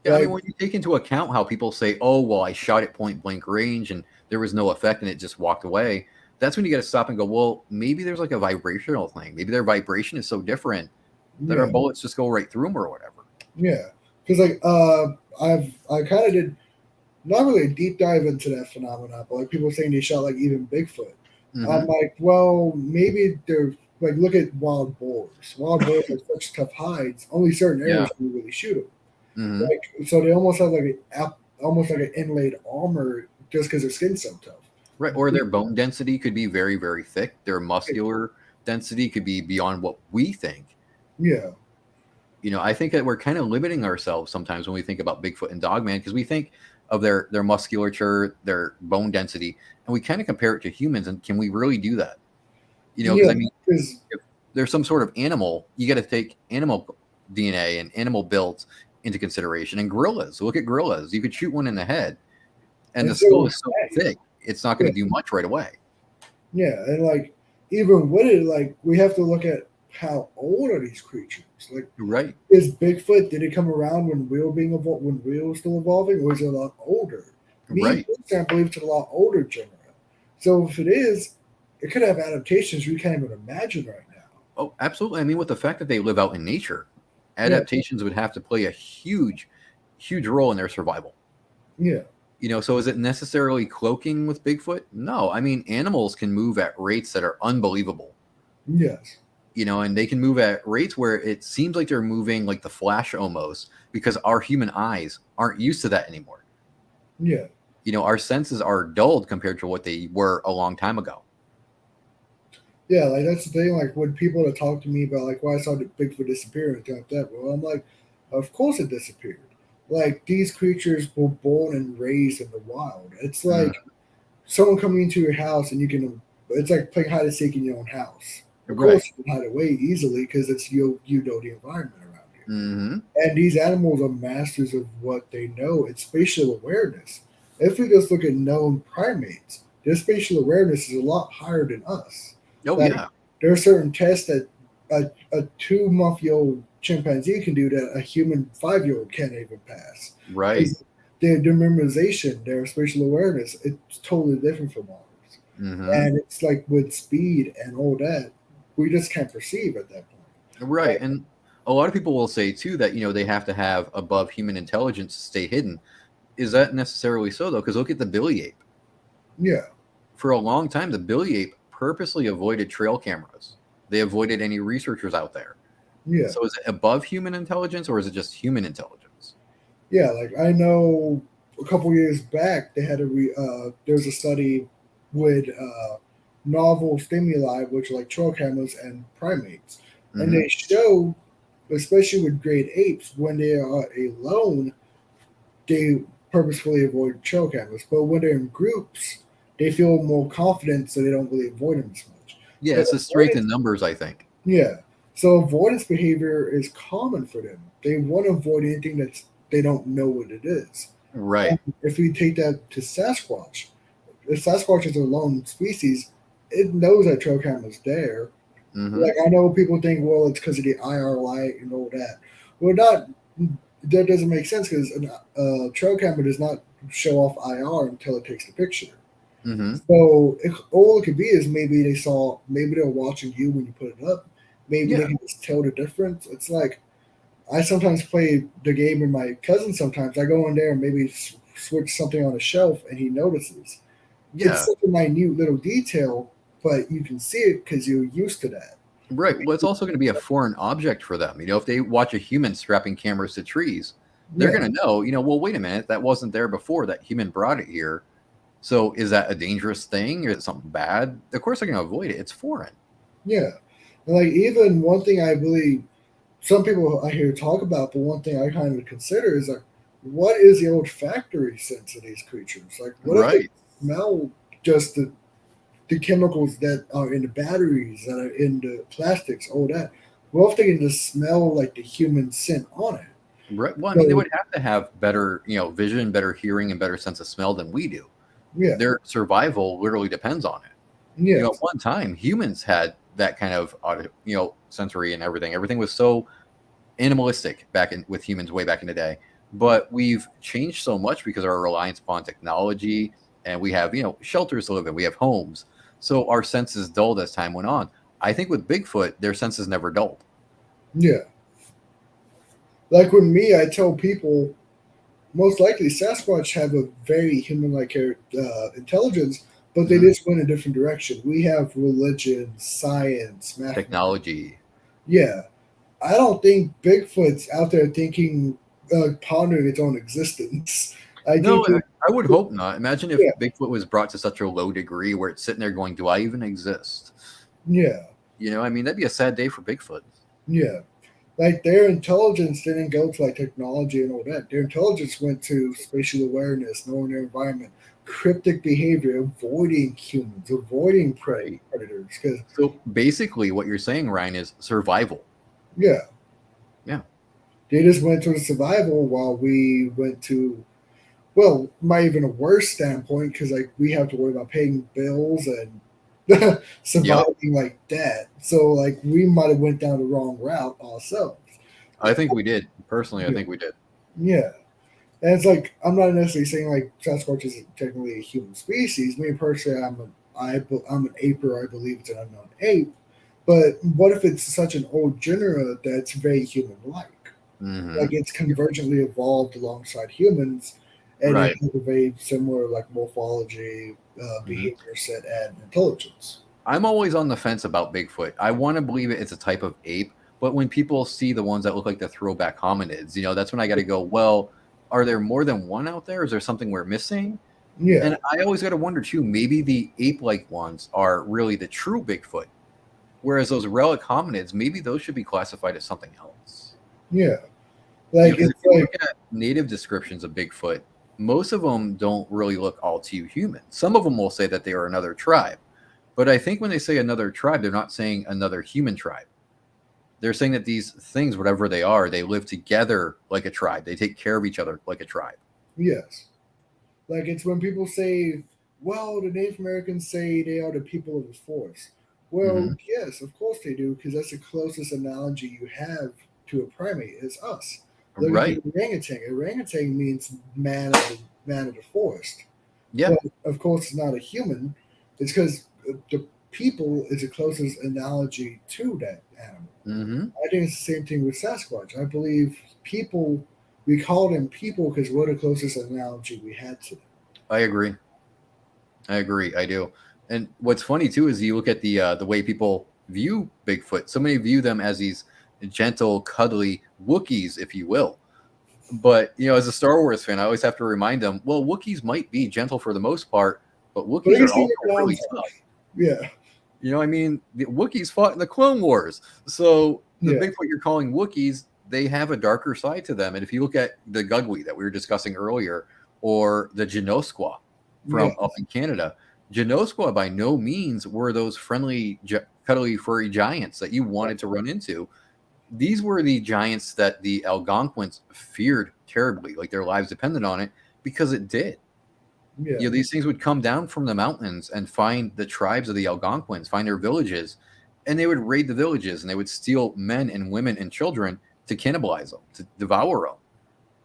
Yeah, when you take into account how people say, oh, well, I shot at point blank range and there was no effect and it just walked away, that's when you got to stop and go, well, maybe there's a vibrational thing. Maybe their vibration is so different that our bullets just go right through them or whatever. Yeah, because I kind of did not really a deep dive into that phenomenon, but people saying they shot even Bigfoot. I'm like, well, maybe they're look at wild boars. Wild boars have such tough hides. Only certain areas can really shoot them. So they almost have an inlaid armor just because their skin's so tough. Right, or their bone density could be very, very thick. Their muscular density could be beyond what we think. Yeah. I think that we're kind of limiting ourselves sometimes when we think about Bigfoot and Dogman because we think of their musculature, their bone density, and we kind of compare it to humans. And can we really do that? Because if there's some sort of animal, you got to take animal DNA and animal builds into consideration. And gorillas, look at gorillas. You could shoot one in the head, and the skull is so thick, it's not going to do much right away. Yeah, and even with it, we have to look at how old are these creatures? Right? Is Bigfoot? Did it come around when we were still evolving, or is it a lot older? Me, I believe it's a lot older genera. So if it is, it could have adaptations we can't even imagine right now. Oh, absolutely. With the fact that they live out in nature, adaptations would have to play a huge, huge role in their survival. Yeah. So is it necessarily cloaking with Bigfoot? No. Animals can move at rates that are unbelievable. Yes. And they can move at rates where it seems like they're moving like the Flash almost because our human eyes aren't used to that anymore. Yeah. You know, our senses are dulled compared to what they were a long time ago. Yeah, like that's the thing. Like when people that talk to me about like why I saw the Bigfoot disappear and things like that, well, I'm like, of course it disappeared. Like these creatures were born and raised in the wild. It's Mm, like someone coming into your house and you can. It's like playing hide and seek in your own house. Of right. course, you can hide away easily because it's you know the environment around you. Hmm. And these animals are masters of what they know. It's spatial awareness. If we just look at known primates, their spatial awareness is a lot higher than us. Oh Like yeah. there are certain tests that a 2-month-old chimpanzee can do that a human 5-year-old can't even pass. Right. Because their memorization, their spatial awareness, it's totally different from ours. Hmm. And it's like with speed and all that, we just can't perceive at that point. Right. And a lot of people will say too that, you know, they have to have above human intelligence to stay hidden. Is that necessarily so though? Because look at the billy ape. Yeah, For a long time, the billy ape purposely avoided trail cameras. They avoided any researchers out there. yeah. So is it above human intelligence or is it just human intelligence? Yeah, like I know a couple years back they had there was a study with novel stimuli, which are like trail cameras and primates, and Hmm. they showed, especially with great apes, when they are alone, they purposefully avoid trail cameras, but when they're in groups, they feel more confident, so they don't really avoid them as much. Yeah, But it's the strength in numbers, I think. yeah. So avoidance behavior is common for them. They want to avoid anything that's they don't know what it is. And Right. if we take that to Sasquatch, if Sasquatch is a lone species, it knows that trail camera's there. Hmm. Like I know people think, well, it's because of the IR light and all that. Well, not that doesn't make sense because a trail camera does not show off IR until it takes the picture. Hmm. So all it could be is maybe they're watching you when you put it up. Maybe they Yeah. can just tell the difference. It's like I sometimes play the game with my cousin. Sometimes I go in there and maybe switch something on a shelf, and he notices. It's Yeah. such a minute little detail, but you can see it because you're used to that. Right. Well, it's also going to be a foreign object for them. You know, if they watch a human strapping cameras to trees, they're Yeah, going to know, you know, well, wait a minute, that wasn't there before. That human brought it here. So is that a dangerous thing? Is it something bad? Of course they're going to avoid it. It's foreign. yeah. And like even one thing I really some people I hear talk about, but one thing I kind of consider is like, what is the olfactory sense of these creatures? Like, what if they Right. smell just the chemicals that are in the batteries, that are in the plastics, all that? What if they can just smell like the human scent on it? Right. Well, I mean, they So, would have to have better, you know, vision, better hearing, and better sense of smell than we do. yeah, Their survival literally depends on it. You know, at yes, one time, humans had that kind of, you know, sensory and everything. Everything was so animalistic back in with humans way back in the day. But we've changed so much because of our reliance upon technology, and we have, you know, shelters to live in. We have homes, so our senses dulled as time went on. I think with Bigfoot, their senses never dulled. yeah. Like with me, I tell people most likely Sasquatch have a very human-like intelligence, but they Hmm. just went a different direction. We have religion, science, mathematics. Technology. Yeah, I don't think Bigfoot's out there thinking, pondering its own existence. I No, think, I would hope not. Imagine if yeah, Bigfoot was brought to such a low degree where it's sitting there going, "Do I even exist?" yeah, You know, I mean, that'd be a sad day for Bigfoot. yeah. Like their intelligence didn't go to like technology and all that. Their intelligence went to spatial awareness, knowing their environment, cryptic behavior, avoiding humans, avoiding Right. predators. Because So basically, what you're saying, Ryan, is survival. yeah, Yeah. they just went to survival while we went to well, might even a worse standpoint because like we have to worry about paying bills and Yep. surviving like that. So like we might have went down the wrong route ourselves. I think we did. Personally, I think we did. Yeah. And it's like I'm not necessarily saying like Sasquatch is technically a human species. Me personally, I'm an aper. I believe it's an unknown ape. But what if it's such an old genera that's very human-like? Hmm. Like it's convergently evolved alongside humans, and it Right. has a very similar like morphology, Mhm. behavior set, and intelligence. I'm always on the fence about Bigfoot. I want to believe it's a type of ape, but when people see the ones that look like the throwback hominids, you know, that's when I got to go, well, are there more than one out there? Is there something we're missing? Yeah. And I always got to wonder too, maybe the ape-like ones are really the true Bigfoot, whereas those relic hominids, maybe those should be classified as something else. Yeah. Like, 'cause it's if you like, look at native descriptions of Bigfoot, most of them don't really look all too human. Some of them will say that they are another tribe. But I think when they say another tribe, they're not saying another human tribe. They're saying that these things, whatever they are, they live together like a tribe. They take care of each other like a tribe. yes. Like, it's when people say, well, the Native Americans say they are the people of the forest. Well, Hmm. yes, of course they do, because that's the closest analogy you have to a primate is us. Look at the Right. orangutan. Orangutan means man of the forest. Yeah. But of course, it's not a human. It's because the people is the closest analogy to that animal. Hmm. I think it's the same thing with Sasquatch. I believe people, we call them people because we're the closest analogy we had to them. I agree. I agree. I do. And what's funny too is you look at the way people view Bigfoot. So many view them as these gentle, cuddly Wookiees, if you will. But as a Star Wars fan, I always have to remind them, well, Wookiees might be gentle for the most part, but But Wookiees you are see also the really downside. tough. Yeah, The Wookiees fought in the Clone Wars. So the yeah, Bigfoot you're calling Wookiees, they have a darker side to them. And if you look at the Gugly that we were discussing earlier, or the Genosqua yeah, from up in Canada, Genosqua by no means were those friendly, cuddly, furry giants that you wanted to run into. These were the giants that the Algonquins feared terribly, like their lives depended on it, because it did. yeah, These things would come down from the mountains and find the tribes of the Algonquins, find their villages, and they would raid the villages and they would steal men and women and children to cannibalize them, to devour them.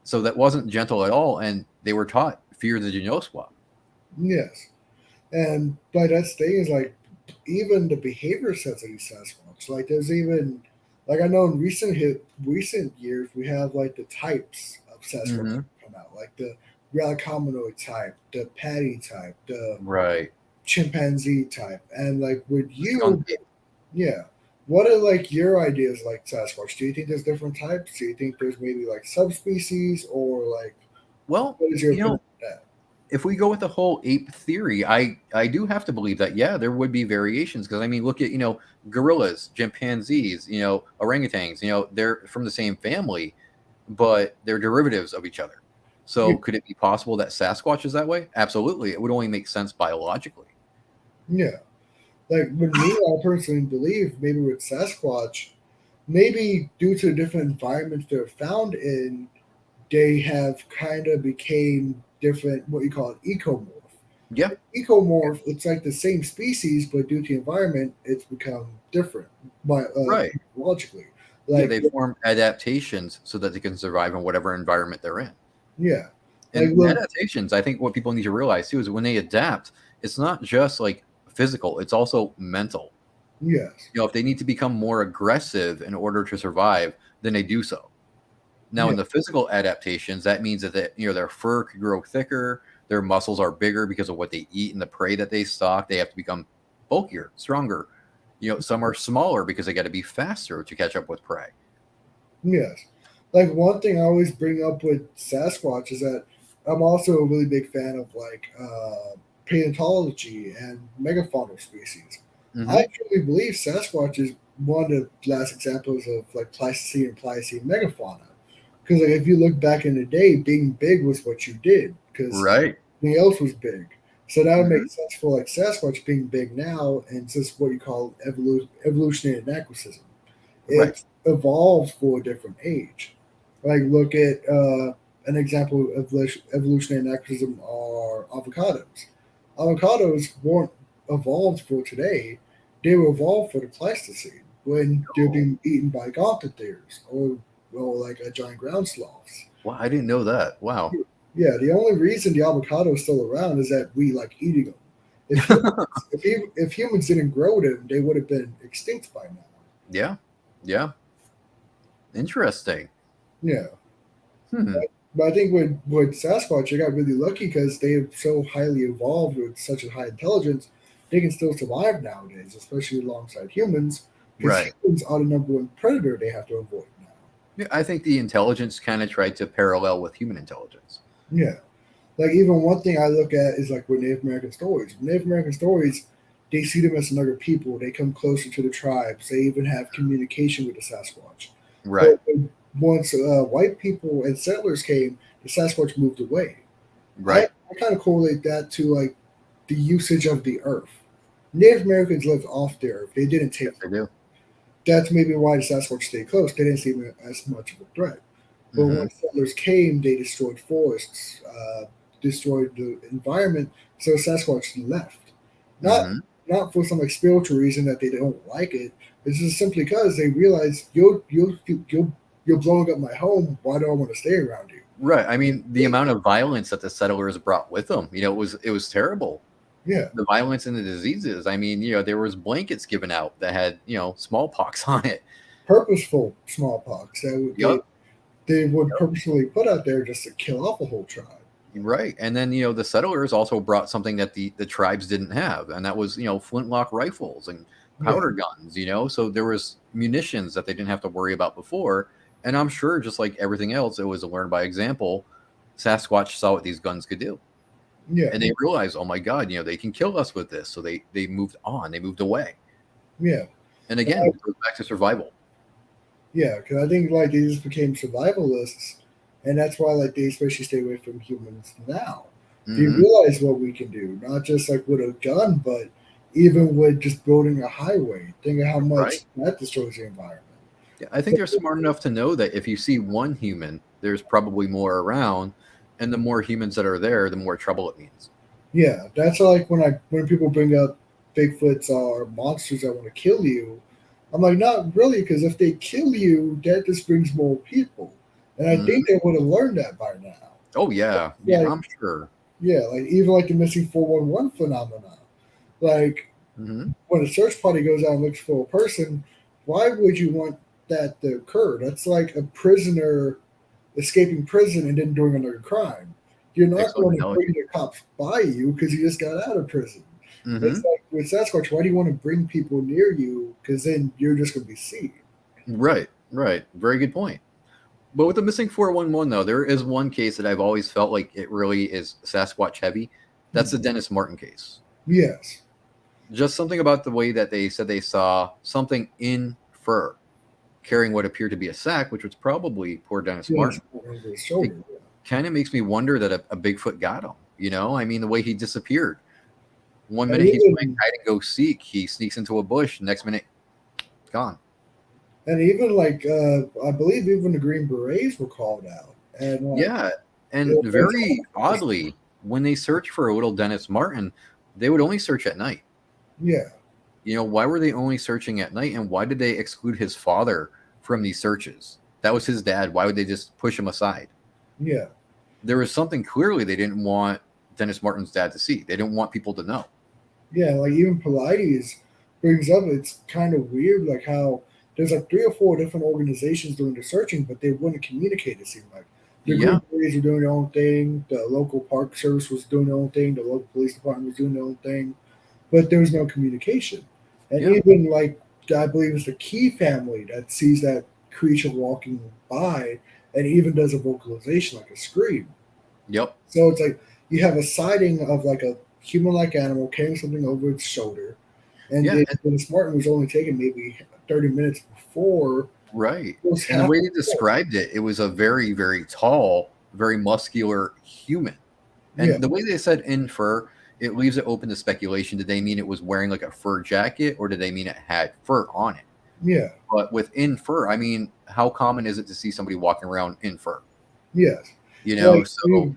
So that wasn't gentle at all, and they were taught fear the Genosqua. yes. And by that stage, like even the behavior sets of these Sasquatch, like there's even like I know in recent years we have like the types of Sasquatch Hmm. come out, like the relic hominoid type, the patty type, the Right. chimpanzee type, and like with The skunk you, ape. yeah. What are like your ideas like Sasquatch? Do you think there's different types? Do you think there's maybe like subspecies or like Well, what is your you opinion know, on that? if we go with the whole ape theory, I do have to believe that yeah, there would be variations because I mean, look at gorillas, chimpanzees, orangutans. They're from the same family, but they're derivatives of each other. Yeah, So could it be possible that Sasquatch is that way? Absolutely, it would only make sense biologically. yeah. Like with me, I personally believe maybe with Sasquatch, maybe due to the different environments they're found in, they have kind of became different. What you call it, ecomorph. Yeah, Ecomorph, it's like the same species, but due to the environment, it's become different by right. logically. Yeah, Like they form adaptations so that they can survive in whatever environment they're in. yeah, like And look, adaptations, I think what people need to realize too is when they adapt, it's not just like physical, it's also mental. yes, If they need to become more aggressive in order to survive, then they do so. Now, yeah, in the physical adaptations, that means that their fur could grow thicker, their muscles are bigger because of what they eat and the prey that they stalk. They have to become bulkier, stronger. Some are smaller because they got to be faster to catch up with prey. yes. Like one thing I always bring up with Sasquatch is that I'm also a really big fan of like paleontology and megafaunal species. Hmm. I truly believe Sasquatch is one of the last examples of like Pleistocene and Pliocene megafauna. Because like if you look back in the day, being big was what you did because Right. nothing else was big. So that would Hmm. make sense for like Sasquatch being big now, and it's just what you call evolutionary anachronism. Right. It evolved for a different age. Like look at an example of evolutionary anachronism are avocados. Avocados weren't evolved for today; they were evolved for the Pleistocene when they're Oh, being eaten by gothites or like a giant ground sloths. wow, I didn't know that. Wow. Yeah, the only reason the avocado is still around is that we like eating them. If humans, if humans didn't grow them, they would have been extinct by now. Yeah. Yeah. Interesting. Yeah. Hmm. But I think with Sasquatch, they got really lucky because they're so highly evolved with such a high intelligence, they can still survive nowadays, especially alongside humans, because Right. humans are the number one predator they have to avoid now. Yeah, I think the intelligence kind of tried to parallel with human intelligence. Yeah. Like even one thing I look at is like with Native American stories. Native American stories, they see them as another people. They come closer to the tribes. They even have communication with the Sasquatch. Right, But once white people and settlers came, the Sasquatch moved away. I, right. I kind of correlate that to like the usage of the earth. Native Americans lived off the earth. They didn't Yes, take. I do. That's maybe why the Sasquatch stayed close. They didn't see them as much of a threat. But Hmm. when settlers came, they destroyed forests, destroyed the environment, so Sasquatch left. Not Hmm. not for some like spiritual reason that they don't like it. It's just simply because they realize you're blowing up my home. Why do I want to stay around you? Right. I mean, the They- amount of violence that the settlers brought with them, it was terrible. Yeah, The violence and the diseases. I mean, there was blankets given out that had, smallpox on it. purposeful smallpox that Yep. they would purposefully put out there just to kill off a whole tribe. Right. And then, the settlers also brought something that the tribes didn't have, and that was, flintlock rifles and Yeah, powder guns. So there was munitions that they didn't have to worry about before. And I'm sure, just like everything else, it was a learn by example. Sasquatch saw what these guns could do. yeah, And they realized, oh my God, they can kill us with this. So they moved on, they moved away. yeah. And again, it goes back to survival. Yeah, because I think like they just became survivalists, and that's why like they especially stay away from humans now. They Hmm. realize what we can do, not just like with a gun, but even with just building a highway. Think of how Right. much that destroys the environment. Yeah, I think they're smart enough to know that if you see one human, there's probably more around, and the more humans that are there, the more trouble it means. Yeah, that's like when people bring up Bigfoots are monsters that want to kill you. I'm like, not really, because if they kill you, that just brings more people, and I Mhm. think they would have learned that by now. Oh yeah, yeah, Like, I'm sure. yeah, like even like the missing 411 phenomenon. Like Hmm. when a search party goes out and looks for a person, why would you want that to occur? That's like a prisoner escaping prison and then doing another crime. You're not Excellent going to analogy. bring the cops by you because you just got out of prison. It's Hmm. like with Sasquatch, why do you want to bring people near you? Because then you're just going to be seen. Right, right. Very good point. But with the missing 411, though, there is one case that I've always felt like it really is Sasquatch heavy. That's the Dennis Martin case. Yes. Just something about the way that they said they saw something in fur carrying what appeared to be a sack, which was probably poor Dennis Yes. Martin. Over his It shoulder. kind of makes me wonder that a Bigfoot got him. I mean, the way he disappeared. One And minute he's playing even hide and go seek, he sneaks into a bush. Next minute, gone. and even like I believe even the Green Berets were called out. And Yeah, and it very was, oddly, when they search for a little Dennis Martin, they would only search at night. yeah. Why were they only searching at night, and why did they exclude his father from these searches? That was his dad. Why would they just push him aside? Yeah. There was something clearly they didn't want Dennis Martin's dad to see. They didn't want people to know. Yeah, like even Pilates brings up it's kind of weird, like how there's like 3 or 4 different organizations doing the searching, but they wouldn't communicate. It seemed like the Yeah, Green Berets were doing their own thing, the local park service was doing their own thing, the local police department was doing their own thing, but there was no communication. And yeah, even like I believe it's the Key family that sees that creature walking by and even does a vocalization like a scream. yep, So it's like you have a sighting of like a human-like animal carrying something over its shoulder, and yeah, then Dennis Martin was only taken maybe 30 minutes before. right. It was And the half. way they described it, it was a very, very tall, very muscular human. Yeah, And the way they said in fur, it leaves it open to speculation. Did they mean it was wearing like a fur jacket, or did they mean it had fur on it? yeah, But with in fur, I mean, how common is it to see somebody walking around in fur? yes. Like So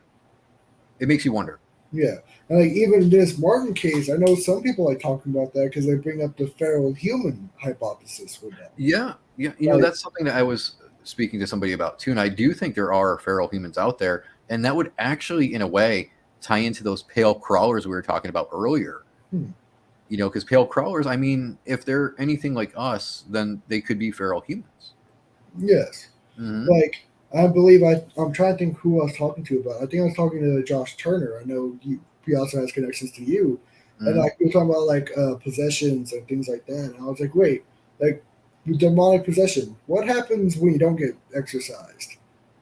it makes you wonder. yeah, and like even this Martin case, I know some people like talking about that because they bring up the feral human hypothesis with that. Yeah, yeah. Like, That's something that I was speaking to somebody about too. And I do think there are feral humans out there. And that would actually, in a way, tie into those pale crawlers we were talking about earlier. hmm, Because pale crawlers, I mean, if they're anything like us, then they could be feral humans. yes, Hmm. like I believe I'm trying to think who I was talking to about. I think I was talking to Josh Turner. I know he also has connections to you, and Hmm. like we were talking about like possessions and things like that. And I was like, wait, like demonic possession. What happens when you don't get exorcised?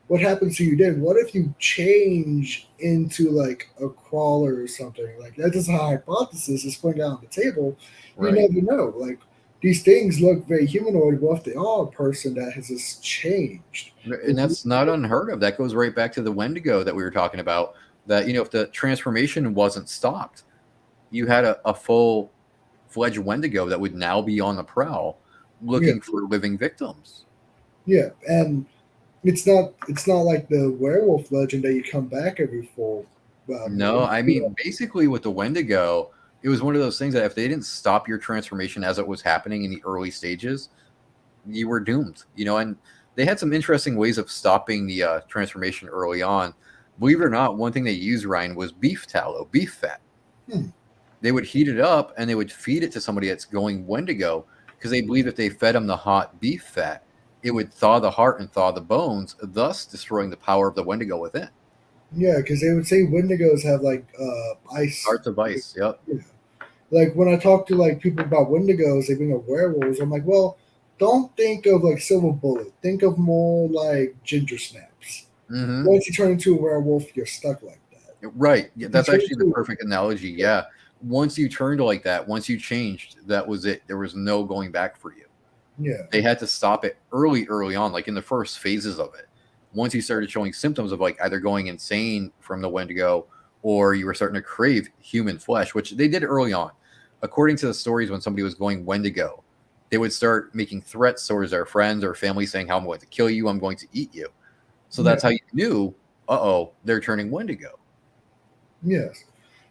What happens to you then? What if you change into like a crawler or something? Like that's just a hypothesis is putting out on the table. You Right. never know. Like these things look very humanoid. What if they are a person that has just changed? And that's not unheard of. That goes right back to the Wendigo that we were talking about. That, if the transformation wasn't stopped, you had a full fledged Wendigo that would now be on the prowl Yeah, looking for living victims. yeah, and it's not like the werewolf legend that you come back every fall. No, I mean, basically with the Wendigo, it was one of those things that if they didn't stop your transformation as it was happening in the early stages, you were doomed, and they had some interesting ways of stopping the transformation early on. Believe it or not, one thing they used, Ryan, was beef tallow, beef fat. Hmm. They would heat it up and they would feed it to somebody that's going Wendigo because they believed if they fed them the hot beef fat, it would thaw the heart and thaw the bones, thus destroying the power of the Wendigo within. Yeah, because they would say Wendigos have like ice. Hearts of ice, yep. Yeah. Like when I talk to like people about Wendigos, they bring up werewolves. I'm like, well, don't think of like Silver Bullet. Think of more like Ginger Snaps. Mm-hmm. Once you turn into a werewolf, you're stuck like that. Right. Yeah, that's actually the into- perfect analogy. Yeah. Once you turned like that, once you changed, that was it. There was no going back for you. Yeah, They had to stop it early on, like in the first phases of it. Once you started showing symptoms of like either going insane from the Wendigo or you were starting to crave human flesh, which they did early on. According to the stories, when somebody was going Wendigo, they would start making threats towards their friends or family saying, how I'm going to kill you, I'm going to eat you. So that's how you knew, they're turning Wendigo. yes.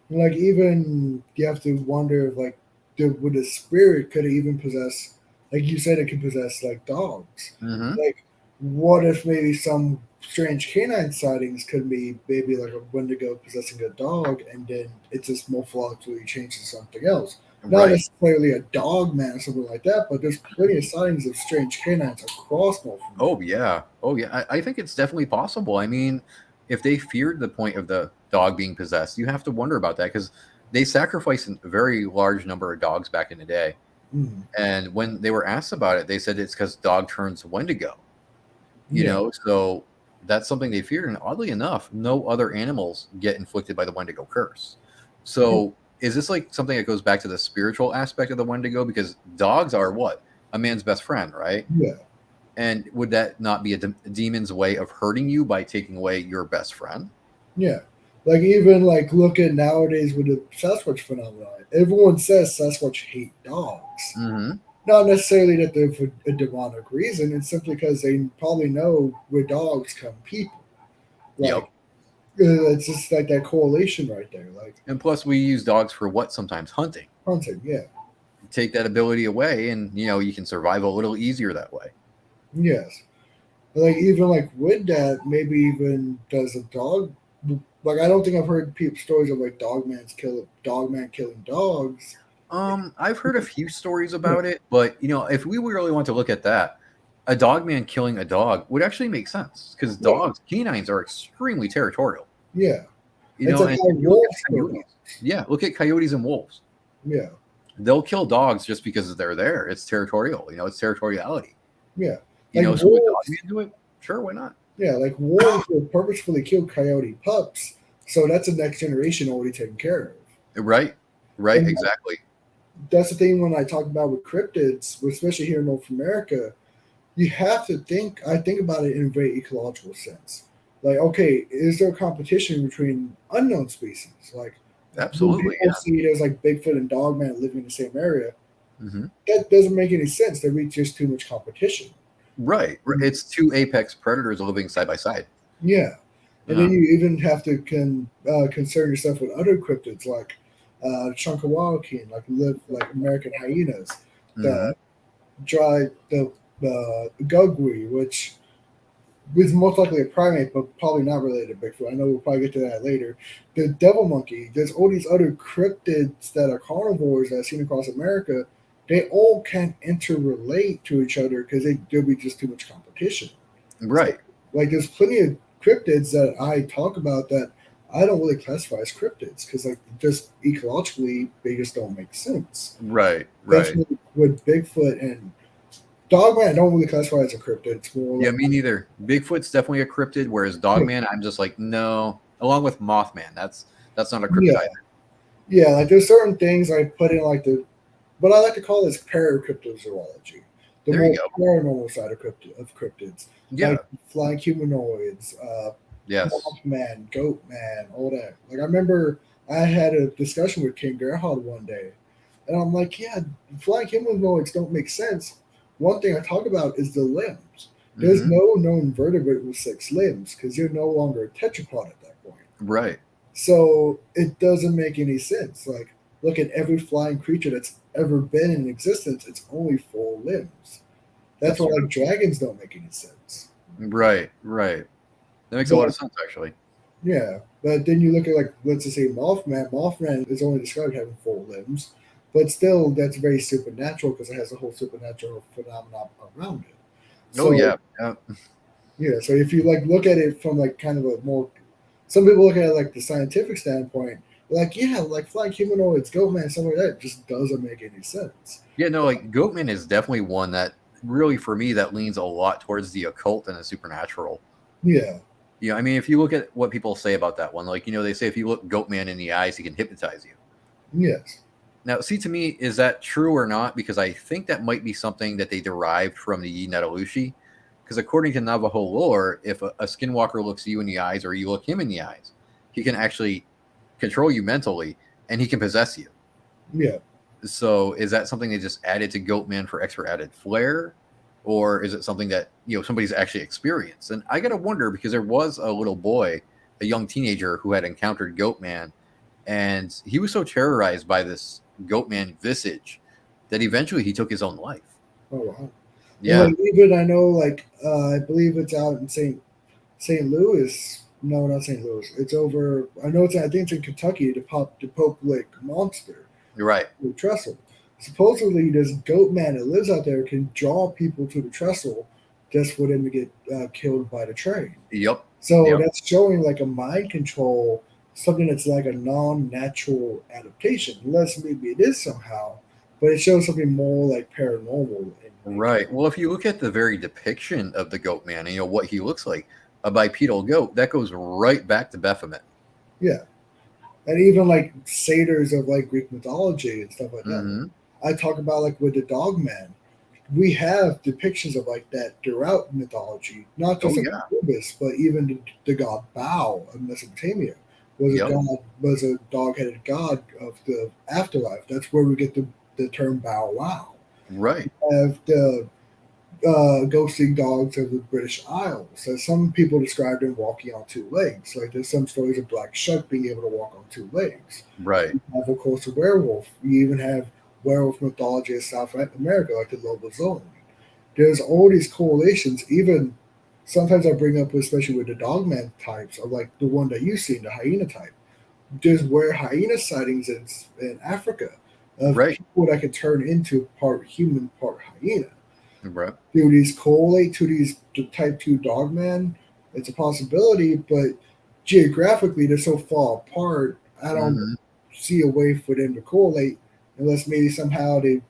Like even you have to wonder if like would the spirit could even possess, like you said, it could possess like dogs. Mm-hmm. Like what if maybe some strange canine sightings could be maybe like a Wendigo possessing a dog, and then it's just morphologically changed to something else. Not necessarily a dog man or something like that, but there's plenty of sightings of strange canines across North America. Oh yeah. I think it's definitely possible. I mean, if they feared the point of the dog being possessed, you have to wonder about that because they sacrificed a very large number of dogs back in the day. Mm. And when they were asked about it, they said it's because dog turns Wendigo. So that's something they feared. And oddly enough, no other animals get inflicted by the Wendigo curse. So is this like something that goes back to the spiritual aspect of the Wendigo? Because dogs are what? A man's best friend, right? Yeah. And would that not be a demon's way of hurting you by taking away your best friend? Yeah. Like even like look at nowadays with the Sasquatch phenomenon. Everyone says Sasquatch hate dogs. Mm-hmm. Not necessarily that they're for a demonic reason. It's simply because they probably know with dogs come people. Like, it's just like that correlation right there. Like, and plus, we use dogs for what sometimes hunting. Hunting, yeah. Take that ability away, and you can survive a little easier that way. Yes, like even like with that, maybe even does a dog. Like I don't think I've heard stories of like dog man killing dogs. I've heard a few stories about it, but if we really want to look at that, a dog man killing a dog would actually make sense because dogs, canines, are extremely territorial. Yeah, look at coyotes and wolves. Yeah, they'll kill dogs just because they're there. It's territorial. It's territoriality. Yeah, so would dog man do it? Sure, why not? Yeah, like wolves will purposefully kill coyote pups, so that's the next generation already taken care of. Right, and exactly. That's the thing when I talk about with cryptids, especially here in North America, you have to think. I think about it in a very ecological sense. Like, okay, is there a competition between unknown species? Like, absolutely, people see there's like Bigfoot and Dogman living in the same area. Mm-hmm. That doesn't make any sense. There is just too much competition. Right. It's two apex predators living side by side. Yeah. And then you even have to concern yourself with other cryptids like Chunkawaukean, like American hyenas, the Gugwe, which is most likely a primate, but probably not related to Bigfoot. I know we'll probably get to that later. The devil monkey. There's all these other cryptids that are carnivores that I've seen across America. They all can't interrelate to each other because there'll be just too much competition. Right. So, like there's plenty of cryptids that I talk about that I don't really classify as cryptids because like just ecologically they just don't make sense. Right. That's with Bigfoot and Dogman, I don't really classify as a cryptid. It's more Yeah, like, me neither. Bigfoot's definitely a cryptid, whereas Dogman, I'm just like, no. Along with Mothman, that's not a cryptid yeah, either. yeah. Like there's certain things I put in like what I like to call is paracryptozoology, the There you more go. paranormal side of cryptids, like Yeah. flying humanoids, Yes. Mothman, Goatman, all that. Like I remember I had a discussion with King Gerhard one day, and I'm like, yeah, flying humanoids don't make sense. One thing I talk about is the limbs. There's Hmm. no known vertebrate with 6 limbs because you're no longer a tetrapod at that point. Right. So it doesn't make any sense. Like, look at every flying creature that's ever been in existence, it's only 4 limbs. That's That's why true. like dragons don't make any sense. Right. Right. That makes a lot But of sense, actually. yeah, but then you look at like let's just say Mothman. Mothman is only described having 4 limbs, but still that's very supernatural because it has a whole supernatural phenomenon around it. Oh So yeah. Yeah. yeah, so if you like look at it from like kind of a more, some people look at it like the scientific standpoint, like yeah, like flying humanoids, Goatman, something like that just doesn't make any sense. Yeah. No, like Goatman is definitely one that really, for me, that leans a lot towards the occult and the supernatural. Yeah, I mean, if you look at what people say about that one, like, they say if you look Goatman in the eyes, he can hypnotize you. yes, Now, see, to me, is that true or not? Because I think that might be something that they derived from the Netalushi. Because according to Navajo lore, if a skinwalker looks you in the eyes or you look him in the eyes, he can actually control you mentally and he can possess you. yeah. So is that something they just added to Goatman for extra added flair? Or is it something that, somebody's actually experienced? And I got to wonder because there was a little boy, a young teenager who had encountered Goatman, and he was so terrorized by this Goatman visage that eventually he took his own life. Oh wow. And Yeah. like even I know like I believe it's out in St. Louis. No, not St. Louis. It's over. I know it's. I think it's in Kentucky. The Pope Lake monster, You're right. the trestle. Supposedly, this goat man that lives out there can draw people to the trestle just for them to get killed by the train. Yep. So Yep. that's showing like a mind control, something that's like a non-natural adaptation. Unless maybe it is somehow, but it shows something more like paranormal. In Right. Well, if you look at the very depiction of the goat man and what he looks like, a bipedal goat, that goes right back to Baphomet. yeah, and even like satyrs of like Greek mythology and stuff like that. Hmm. I talk about like with the dog man. We have depictions of like that throughout mythology, not Oh just of yeah. Anubis, but even the god Baal of Mesopotamia Yep. was a dog-headed god of the afterlife. That's where we get the term Bow Wow. Right. Have the ghostly dogs of the British Isles. So some people describe them walking on 2 legs. Like there's some stories of Black Shuck being able to walk on 2 legs. Right. You have, of course, a werewolf. You even have werewolf mythology in South America, like the Lobozone. There's all these correlations. Even sometimes I bring up, especially with the dogman types, of like the one that you see, the hyena type. There's where hyena sightings in Africa of Right. people that can turn into part human, part hyena. Right. Do these correlate to these the type 2 dogman? It's a possibility, but geographically they're so far apart. I don't Hmm. see a way for them to correlate unless maybe somehow the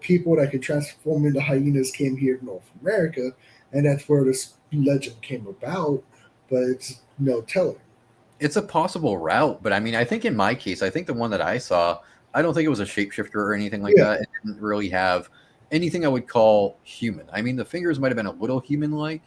people that could transform into hyenas came here to North America, and that's where this legend came about. But it's no telling. It's a possible route, but I mean, I think in my case, I think the one that I saw, I don't think it was a shapeshifter or anything like Yeah, that. It didn't really have anything I would call human. I mean, the fingers might have been a little human-like,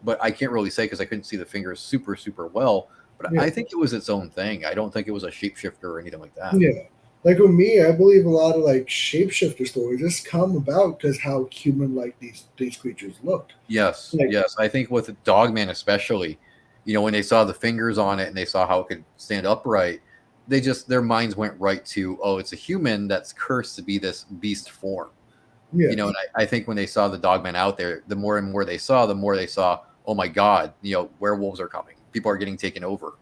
but I can't really say because I couldn't see the fingers super, super well. But yeah, I think it was its own thing. I don't think it was a shapeshifter or anything like that. yeah. Like with me, I believe a lot of like shapeshifter stories just come about because how human-like these creatures look. Yes, Like, yes. I think with Dogman especially, when they saw the fingers on it and they saw how it could stand upright, their minds went right to, oh, it's a human that's cursed to be this beast form. yes, And I think when they saw the Dogman out there, the more and more they saw, oh my God, werewolves are coming. People are getting taken over.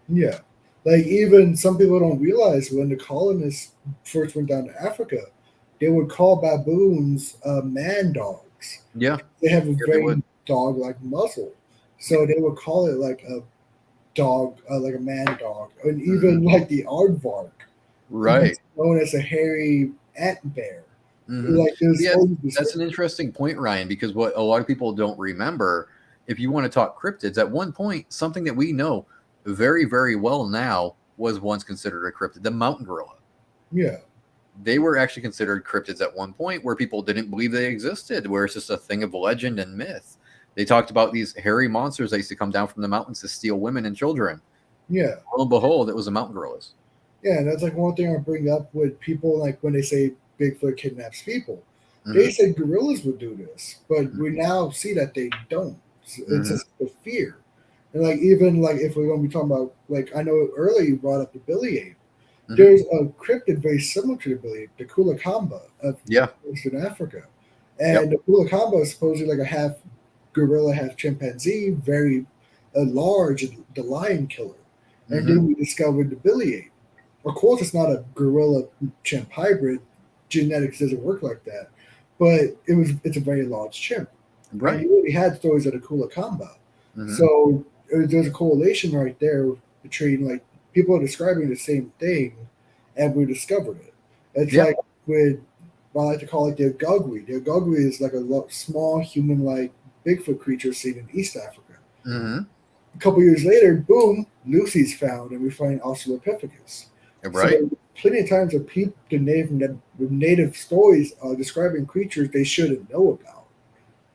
yeah. Like even some people don't realize when the colonists first went down to Africa, they would call baboons man dogs. Yeah, They have a yeah, they would. very dog-like muzzle, so they would call it like a dog, like a man dog, and Mhm. even like the aardvark, Right. known as a hairy ant bear. Hmm. Like there's Yeah, always that's this. an interesting point, Ryan, because what a lot of people don't remember, if you want to talk cryptids, at one point, something that we know very, very well now was once considered a cryptid, the mountain gorilla. Yeah, They were actually considered cryptids at one point where people didn't believe they existed, where it's just a thing of legend and myth. They talked about these hairy monsters that used to come down from the mountains to steal women and children. yeah. Lo and behold, it was the mountain gorillas. Yeah, and that's like one thing I bring up with people like when they say Bigfoot kidnaps people. They Hmm. said gorillas would do this, but we now see that they don't. It's Hmm. just the fear. And like even like if we're gonna be talking about like I know earlier you brought up the Billy ape. Hmm. There's a cryptid very similar to the Billy ape, the Kulakamba of Yeah. Eastern Africa. Yep. And the Kulakamba is supposedly like a half gorilla, half chimpanzee, very large, the lion killer. And Hmm. then we discovered the Billy ape. Of course, it's not a gorilla chimp hybrid. Genetics doesn't work like that, but it's a very large chimp, and Right. you already had stories of the Kulakamba. Hmm. So there's a correlation right there between like people are describing the same thing, and we discovered it. It's Yeah. like with what I like to call it the Agogwe. The Agogwe is like a small human-like Bigfoot creature seen in East Africa. Hmm. A couple years later, boom, Lucy's found, and we find Australopithecus. So Right. plenty of times the native stories describing creatures they shouldn't know about,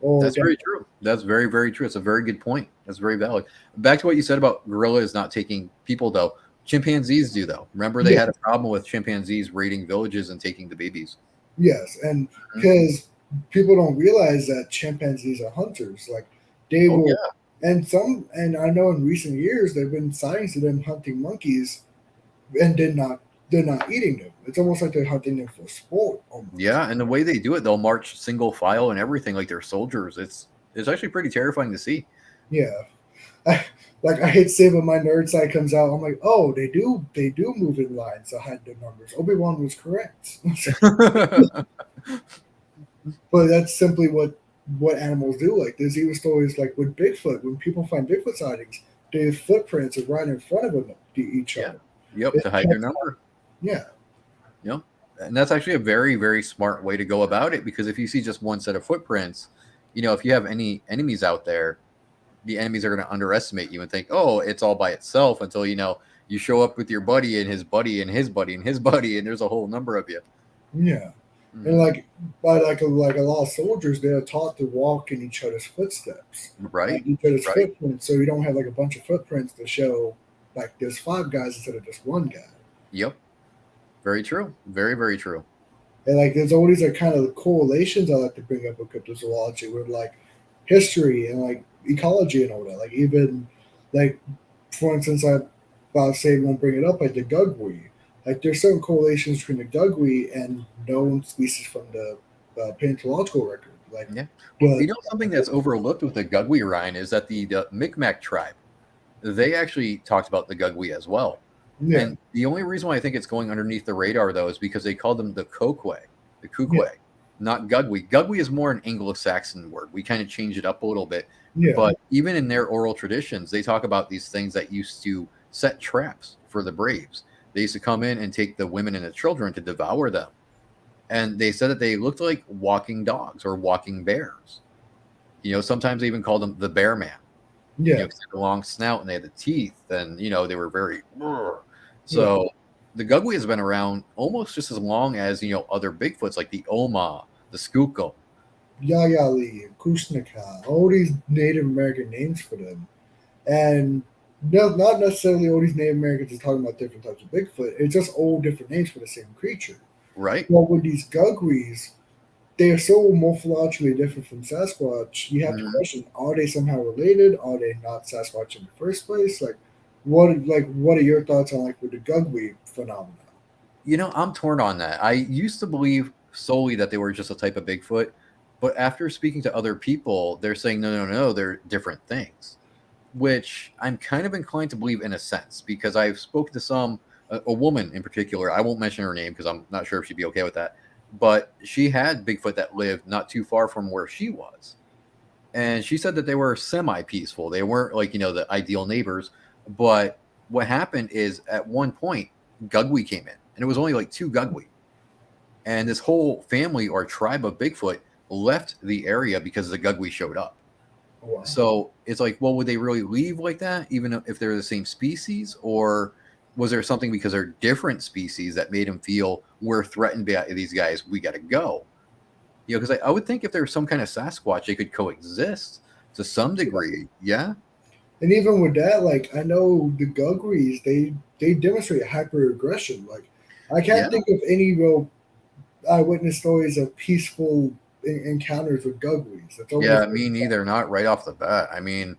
or That's that very true. That's very, very true. It's a very good point. That's very valid. Back to what you said about gorillas not taking people, though. Chimpanzees do, though. Remember, they yeah, had a problem with chimpanzees raiding villages and taking the babies. yes, and Mhm. because people don't realize that chimpanzees are hunters, like they Oh, will, yeah. and I know in recent years there've been sightings of them hunting monkeys and they're not eating them. It's almost like they're hunting them for sport almost. Yeah. And the way they do it, they'll march single file and everything like they're soldiers. It's actually pretty terrifying to see. Yeah, I, like I hate to say, but my nerd side comes out. I'm like, oh, they do move in lines. I had the numbers. Obi-Wan was correct, but that's simply what animals do. Like there's even stories like with Bigfoot. When people find Bigfoot sightings, their footprints are right in front of them to each Yeah. other. Yep. It To hide their checks number. Yeah, Yep. And that's actually a very, very smart way to go about it because if you see just one set of footprints, if you have any enemies out there, the enemies are going to underestimate you and think, oh, it's all by itself until, you show up with your buddy and his buddy and his buddy and his buddy, and there's a whole number of you. yeah. And Hmm. like by like a lot of soldiers, they're taught to walk in each other's footsteps, like Right. each other's Right. footprints, so you don't have like a bunch of footprints to show like there's five guys instead of just one guy. Yep. Very true. Very, very true. And like there's all these like kind of correlations I like to bring up with cryptozoology with like history and like ecology and all that. Like even like for instance, I about to say won't bring it up like the gugwe. Like there's certain correlations between the gugwe and known species from the paleontological record. Like Yeah. Well, the something that's overlooked with the Gugwe, Ryan, is that the Micmac tribe, they actually talked about the Gugwe as well. yeah, And the only reason why I think it's going underneath the radar, though, is because they called them the Kokwe, the yeah, Kukwe, not Gugwe. Gugwe is more an Anglo-Saxon word. We kind of changed it up a little bit. yeah, But even in their oral traditions, they talk about these things that used to set traps for the braves. They used to come in and take the women and the children to devour them. And they said that they looked like walking dogs or walking bears. Sometimes they even called them the bear man. yeah, 'Cause they had the long snout and they had the teeth, and they were very. yeah. So the Gugwe has been around almost just as long as other Bigfoots like the Oma, the Schuylkill. Yayali, Kushnaka, all these Native American names for them. And no, not necessarily all these Native Americans are talking about different types of Bigfoot. It's just all different names for the same creature. Right? Well, with these Gugwees, they are so morphologically different from Sasquatch. You have to Mhm. question: are they somehow related? Are they not Sasquatch in the first place? What are your thoughts on like with the Gugwee phenomenon? I'm torn on that. I used to believe solely that they were just a type of Bigfoot, but after speaking to other people, they're saying no, no, no, they're different things, which I'm kind of inclined to believe in a sense because I've spoken to a woman in particular. I won't mention her name because I'm not sure if she'd be okay with that, but she had Bigfoot that lived not too far from where she was. And she said that they were semi-peaceful. They weren't like, the ideal neighbors. But what happened is at one point, Gugwe came in, and it was only like two Gugwe. And this whole family or tribe of Bigfoot left the area because the Gugwe showed up. Oh, wow. So it's like, well, would they really leave like that, even if they're the same species? Or was there something because they're different species that made them feel we're threatened by these guys, we got to go? You know, because I would think if there's some kind of Sasquatch, they could coexist to some degree. Yeah. And even with that, like, I know the Gugries, they demonstrate hyper-aggression. Like, I can't Yeah. think of any real eyewitness stories of peaceful encounters with Gugries. That's always Yeah, me neither. Not right off the bat. I mean,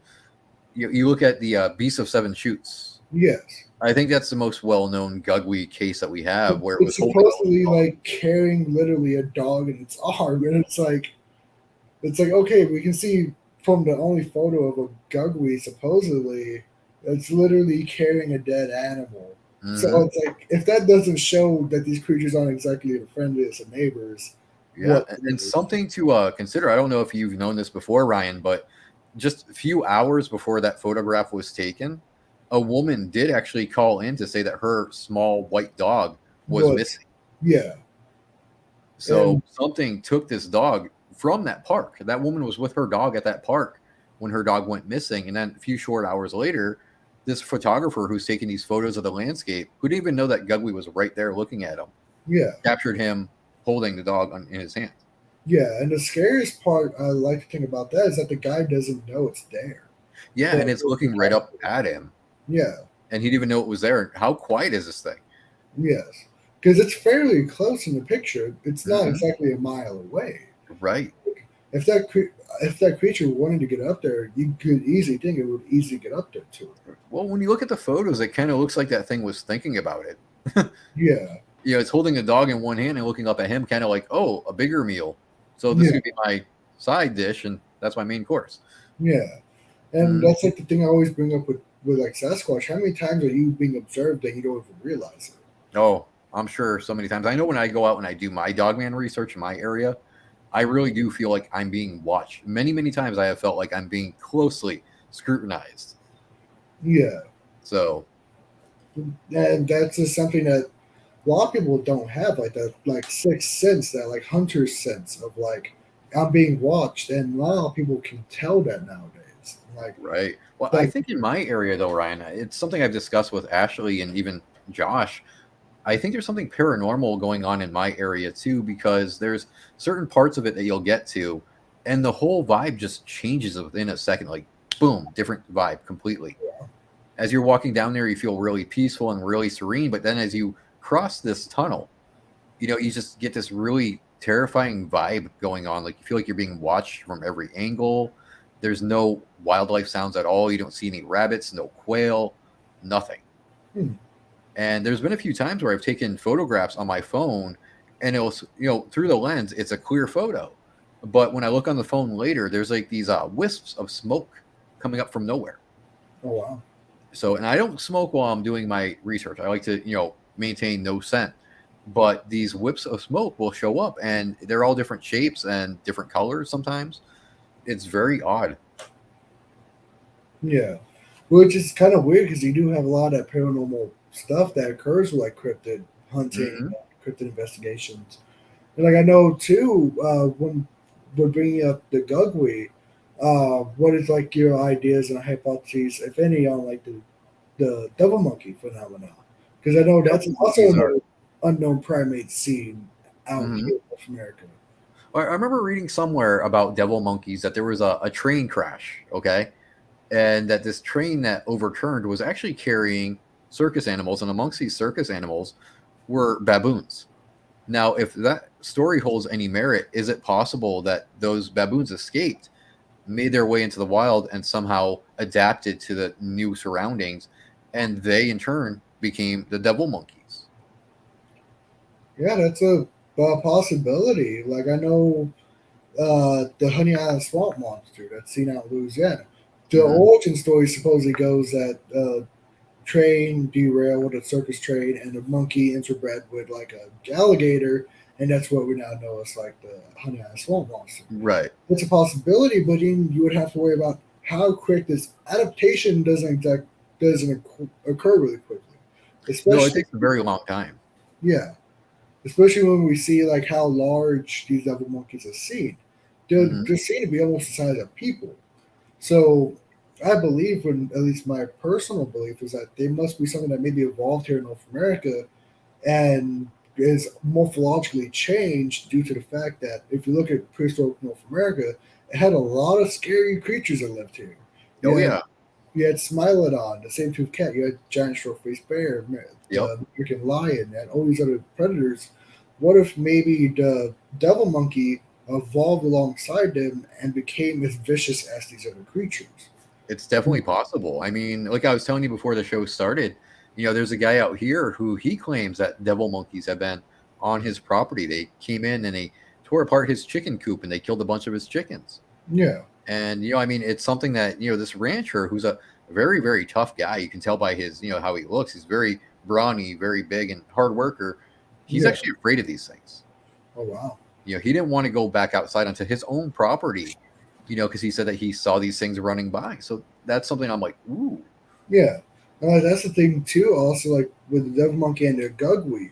you look at the Beast of Seven Shoots. yes. I think that's the most well-known Gugwe case that we have, where it was It's holding supposedly like carrying literally a dog in its arm, and it's like okay, we can see from the only photo of a Gugwe supposedly, it's literally carrying a dead animal. So it's like, if that doesn't show that these creatures aren't exactly the friendliest of neighbors, Yeah, what and is? something to consider. I don't know if you've known this before, Ryan, but just a few hours before that photograph was taken, a woman did actually call in to say that her small white dog was What? missing. Yeah, So and something took this dog from that park. That woman was with her dog at that park when her dog went missing. And then a few short hours later, this photographer who's taking these photos of the landscape, who didn't even know that Gugwe was right there looking at him, yeah, captured him holding the dog in his hand. yeah. And the scariest part I like to think about that is that the guy doesn't know it's there. Yeah, But and it's looking right up at him. yeah, And he didn't even know it was there. How quiet is this thing? yes, because it's fairly close in the picture. It's not Mhm. exactly a mile away. Right. If that creature wanted to get up there, you could easily think it would easily get up there to it. Well, when you look at the photos, it kind of looks like that thing was thinking about it. Yeah, You know, it's holding a dog in one hand and looking up at him, kind of like, oh, a bigger meal. So this yeah, could be my side dish, and that's my main course. yeah. And Mm. that's like the thing I always bring up with like Sasquatch. How many times are you being observed that you don't even realize it? Oh, I'm sure so many times. I know when I go out and I do my dogman research in my area, I really do feel like I'm being watched. Many, many times I have felt like I'm being closely scrutinized. Yeah, So, and that's just something that a lot of people don't have, like that, like sixth sense, that like hunter's sense of like I'm being watched, and a lot of people can tell that nowadays. Like, right. Well, I like think in my area, though, Ryan, it's something I've discussed with Ashley and even Josh. I think there's something paranormal going on in my area too, because there's certain parts of it that you'll get to, and the whole vibe just changes within a second. Like, boom, different vibe completely. As you're walking down there, you feel really peaceful and really serene. But then as you cross this tunnel, you know, you just get this really terrifying vibe going on. Like, you feel like you're being watched from every angle. There's no wildlife sounds at all. You don't see any rabbits, no quail, nothing. hmm, And there's been a few times where I've taken photographs on my phone, and it was, you know, through the lens, it's a clear photo. But when I look on the phone later, there's like these wisps of smoke coming up from nowhere. oh wow, So, and I don't smoke while I'm doing my research. I like to, you know, maintain no scent. But these whips of smoke will show up, and they're all different shapes and different colors sometimes. It's very odd. yeah. Which is kind of weird because you do have a lot of that paranormal stuff that occurs with like cryptid hunting, Hmm. cryptid investigations. And like I know too, when we're bringing up the Gugwe, what is like your ideas and hypotheses, if any, on like the devil monkey phenomenon? Because I know that's Devil also monkeys are. an unknown primate seen out Mhm. here in North America. I remember reading somewhere about devil monkeys that there was a train crash, okay? And that this train that overturned was actually carrying circus animals, and amongst these circus animals were baboons. Now, if that story holds any merit, is it possible that those baboons escaped, made their way into the wild, and somehow adapted to the new surroundings, and they in turn became the devil monkeys? Yeah, that's a possibility. Like I know the Honey Island Swamp Monster that's seen out in Louisiana. The Hmm. origin story supposedly goes that train derailed a circus train and the monkey interbred with like a alligator, and that's what we now know as like the Honey Island Swamp Monster. Right. It's a possibility, but then you would have to worry about how quick this adaptation doesn't occur really quickly, No, it especially takes a very long time. yeah. especially when we see like how large these devil monkeys are seen. Hmm. They're seen to be almost the size of people. So I believe, and at least my personal belief, is that they must be something that maybe evolved here in North America and is morphologically changed due to the fact that if you look at prehistoric North America, it had a lot of scary creatures that lived here. Oh You had, yeah. you had Smilodon, the same-toothed cat. You had giant short-faced bear, Yep. the American lion, and all these other predators. What if maybe the devil monkey evolved alongside them and became as vicious as these other creatures? It's definitely possible. I mean, like I was telling you before the show started, there's a guy out here who he claims that devil monkeys have been on his property. They came in and they tore apart his chicken coop and they killed a bunch of his chickens. Yeah, And I mean, it's something that this rancher who's a very very tough guy. You can tell by his how he looks. He's very brawny, very big and hard worker. He's yeah. actually afraid of these things. Oh wow. He didn't want to go back outside onto his own property. Because he said that he saw these things running by. So that's something I'm like, ooh, Yeah. That's the thing too. Also, like with the devil monkey and the gugwe,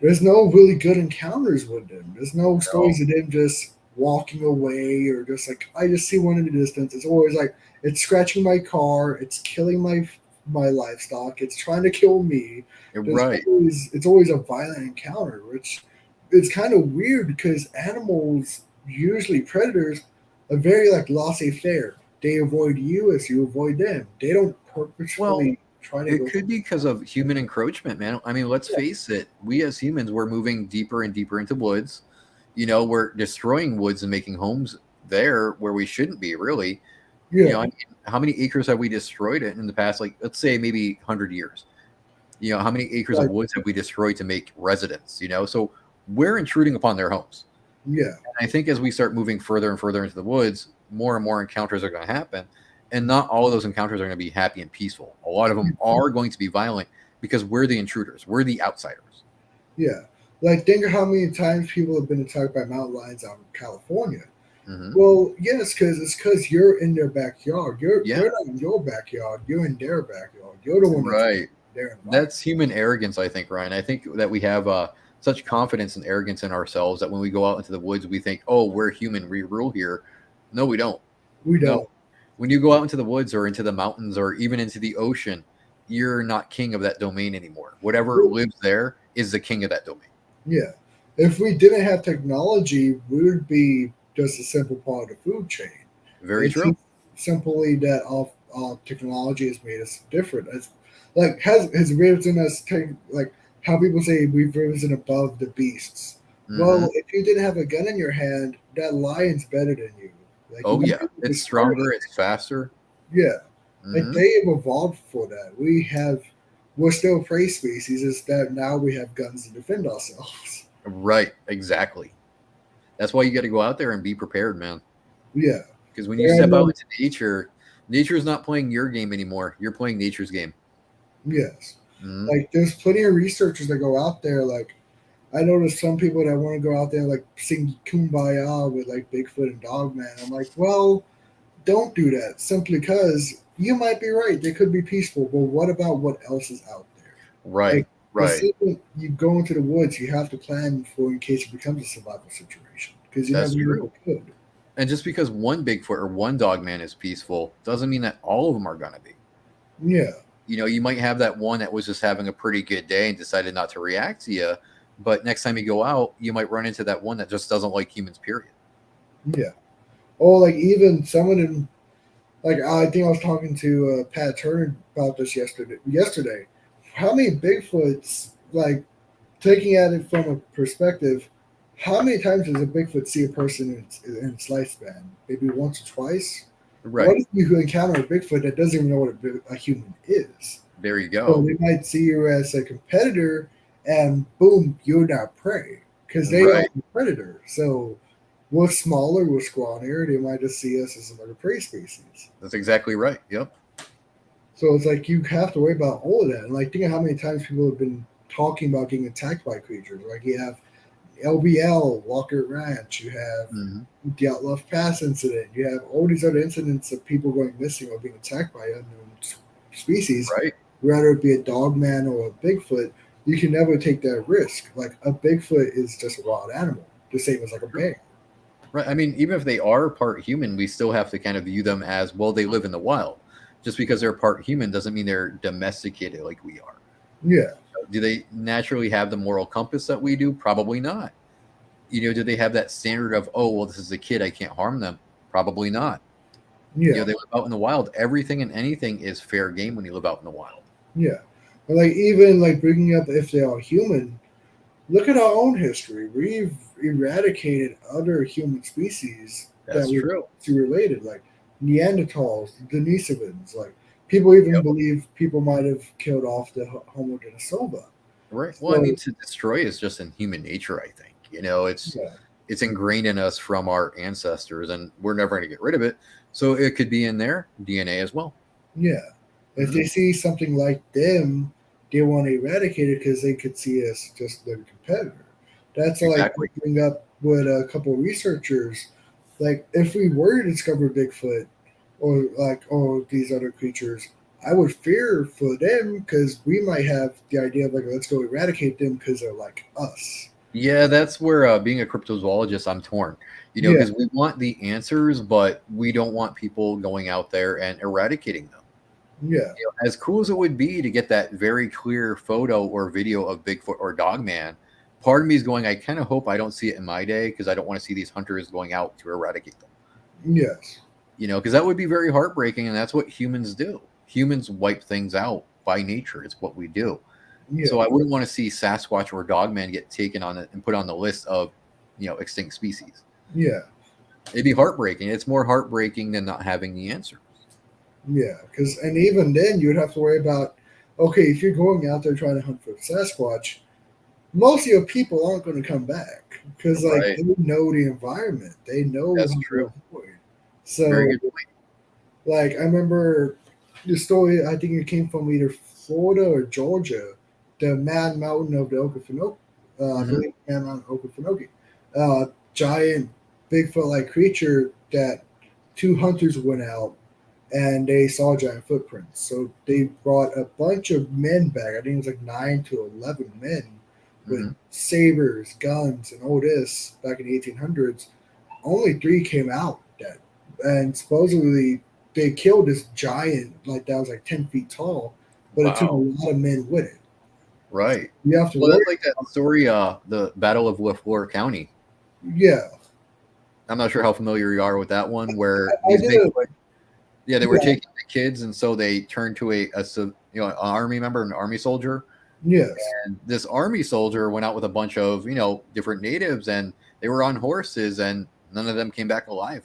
there's no really good encounters with them. There's no no, stories of them just walking away or just like I just see one in the distance. It's always like it's scratching my car, it's killing my livestock, it's trying to kill me. you're There's right. always it's always a violent encounter, which it's kind of weird because animals, usually predators, are very like laissez-faire. They avoid you as you avoid them. They don't Well, purposefully try to it go. could be because of human encroachment, man. I mean, let's face it. We as humans, we're moving deeper and deeper into woods. We're destroying woods and making homes there where we shouldn't be, really. Yeah, I mean, how many acres have we destroyed in the past, like, let's say maybe 100 years? How many acres of like woods have we destroyed to make residence, So we're intruding upon their homes. yeah. I think as we start moving further and further into the woods, more and more encounters are going to happen. And not all of those encounters are going to be happy and peaceful. A lot of them are going to be violent because we're the intruders, we're the outsiders. Yeah. Like, think of how many times people have been attacked by mountain lions out in California. Hmm. Well, yes, because it's because you're in their backyard. Yeah, They're not in your backyard. You're in their backyard. You're the one that's in right. their environment. That's human arrogance, I think, Ryan. I think that we have such confidence and arrogance in ourselves that when we go out into the woods, we think, oh, we're human, we rule here. No, we don't. We No. don't. When you go out into the woods or into the mountains or even into the ocean, you're not king of that domain anymore. Whatever lives there is the king of that domain. Yeah. If we didn't have technology, we would be just a simple part of the food chain. Very It's true. just simply that all technology has made us different. It's like has risen us like how people say we've risen above the beasts. Hmm. Well, if you didn't have a gun in your hand, that lion's better than you. Like you Oh might yeah, be able to it's destroy stronger, it. it's faster. Yeah. Like Hmm. they have evolved for that. We're still a prey species, it's that now we have guns to defend ourselves. Right, exactly. That's why you got to go out there and be prepared, man. Yeah. Because when you step And out into nature, nature's not playing your game anymore. You're playing nature's game. yes. Hmm. Like there's plenty of researchers that go out there. Like I noticed some people that want to go out there like sing kumbaya with like Bigfoot and Dogman. I'm like, well, don't do that simply because you might be right. They could be peaceful, but what about what else is out there? Right, Like the right. second you go into the woods, you have to plan for in case it becomes a survival situation because you That's never know true. what could. And just because one Bigfoot or one dog man is peaceful doesn't mean that all of them are going to be. Yeah, You might have that one that was just having a pretty good day and decided not to react to you. But next time you go out, you might run into that one that just doesn't like humans, period. yeah. Or like even some of them, like I think I was talking to Pat Turner about this yesterday. Yesterday, how many Bigfoots like taking at it from a perspective, how many times does a Bigfoot see a person in its lifespan? Maybe once or twice. What Right. if you encounter a Bigfoot that doesn't even know what a human is? There you So go. they might see you as a competitor, and boom, you're not prey because they are Right. the predator. So we're smaller, we're scrawnier. They might just see us as another prey species. That's exactly right. Yep. So it's like you have to worry about all of that. And like think of how many times people have been talking about getting attacked by creatures. Like you have LBL, Walker Ranch, you have Hmm. the Outlaw Pass incident, you have all these other incidents of people going missing or being attacked by unknown species, Right. whether it be a dog man or a Bigfoot. you can never take that risk. Like a Bigfoot is just a wild animal, the same as like a bear. Right. I mean, even if they are part human, we still have to kind of view them as, well, they live in the wild. Just because they're part human doesn't mean they're domesticated like we are. Yeah, Do they naturally have the moral compass that we do? Probably not. Do they have that standard of, oh, well, this is a kid, I can't harm them? Probably not. yeah, They live out in the wild. Everything and anything is fair game when you live out in the wild. yeah. And like even like bringing up if they are human, look at our own history. We've eradicated other human species that That's were true. related, like Neanderthals, Denisovans. Like people even Yep. believe people might have killed off the Homo denisova. Right. Well, I So mean, to destroy is just in human nature, I think. yeah, It's ingrained in us from our ancestors, and we're never going to get rid of it. So it could be in their DNA as well. yeah. If Mhm. they see something like them, they want to eradicate it because they could see us just their competitor. That's like Exactly. coming up with a couple of researchers. Like if we were to discover Bigfoot or like all these other creatures, I would fear for them because we might have the idea of like let's go eradicate them because they're like us. Yeah, that's where being a cryptozoologist, I'm torn. Yeah, Because we want the answers, but we don't want people going out there and eradicating them. yeah, As cool as it would be to get that very clear photo or video of Bigfoot or Dogman, part of me is going, I kind of hope I don't see it in my day because I don't want to see these hunters going out to eradicate them. yes, Because that would be very heartbreaking, and that's what humans do. Humans wipe things out by nature. It's what we do. yeah, So I wouldn't want to see Sasquatch or Dogman get taken on it and put on the list of, extinct species. yeah, It'd be heartbreaking. It's more heartbreaking than not having the answer. yeah. Because and even then you'd have to worry about okay if you're going out there trying to hunt for Sasquatch most of your people aren't going to come back because like Right. they know the environment they know That's how to true. avoid. Very So good point. like I remember the story I think it came from either Florida or Georgia, the Man Mountain of the Okefenokee, I Hmm. believe Man Mountain Okefenokee, giant Bigfoot like creature that two hunters went out and they saw giant footprints. So they brought a bunch of men back. I think it was like 9 to 11 men with Hmm. sabers, guns, and all this back in the 1800s. Only three came out dead, and supposedly they killed this giant like that was like 10 feet tall, but it took a Wow. lot of men with it. Right. You have to Well, worry. that's like that story, the Battle of Lafleur County. Yeah, I'm not sure how familiar you are with that one, where I these did. Bigfoot, yeah, they were Yeah, taking the kids, and so they turned to an army member, an army soldier, yes, and this army soldier went out with a bunch of different natives, and they were on horses, and none of them came back alive.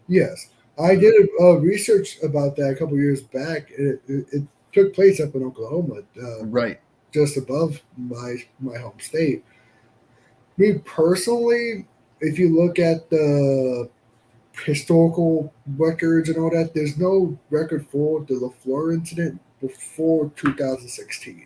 yes. I Mhm. did research about that a couple years back. It took place up in Oklahoma, Right. just above my home state. Me personally, if you look at the historical records and all that, there's no record for the LaFleur incident before 2016.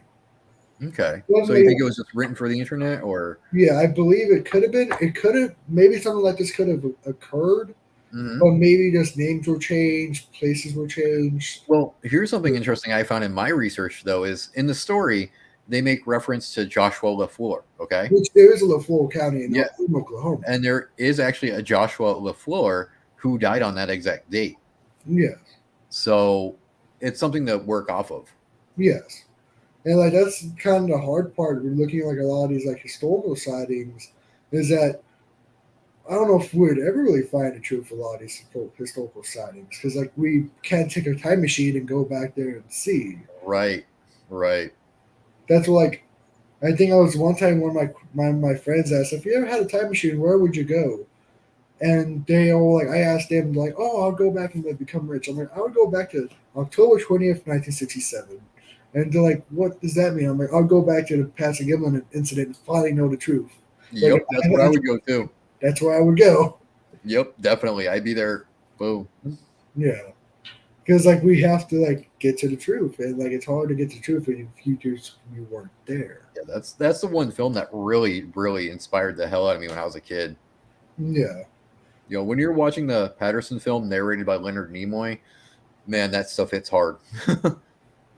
Okay. Well, So you maybe, think it was just written for the internet, or? yeah, I believe it could have been. It could have maybe something like this could have occurred, Mhm. but maybe just names were changed, places were changed. Well, here's something interesting I found in my research, though, is in the story they make reference to Joshua LaFleur. Okay. Which there is a LaFleur County Yeah, in Oklahoma. and there is actually a Joshua LaFleur who died on that exact date. Yes, So it's something to work off of. yes, and like that's kind of the hard part. We're looking at like a lot of these like historical sightings. Is that I don't know if we'd ever really find the truth of a lot of these historical sightings because like we can't take a time machine and go back there and see. Right. Right. That's like I think I was one time one of my friends asked if you ever had a time machine, where would you go? And they all like I asked them like, oh, I'll go back and like, become rich. I'm like, I would go back to October 20th, 1967. And they're like, what does that mean? I'm like, I'll go back to the Patrick Gimlin incident and finally know the truth. Like, Yep. That's where I would go too. that's where I would go. Yep. Definitely. I'd be there. Boom. Yeah. Because like we have to like get to the truth, and like it's hard to get to the truth if you weren't there. Yeah. That's the one film that really, really inspired the hell out of me when I was a kid. Yeah, When you're watching the Patterson film narrated by Leonard Nimoy, man, that stuff hits hard.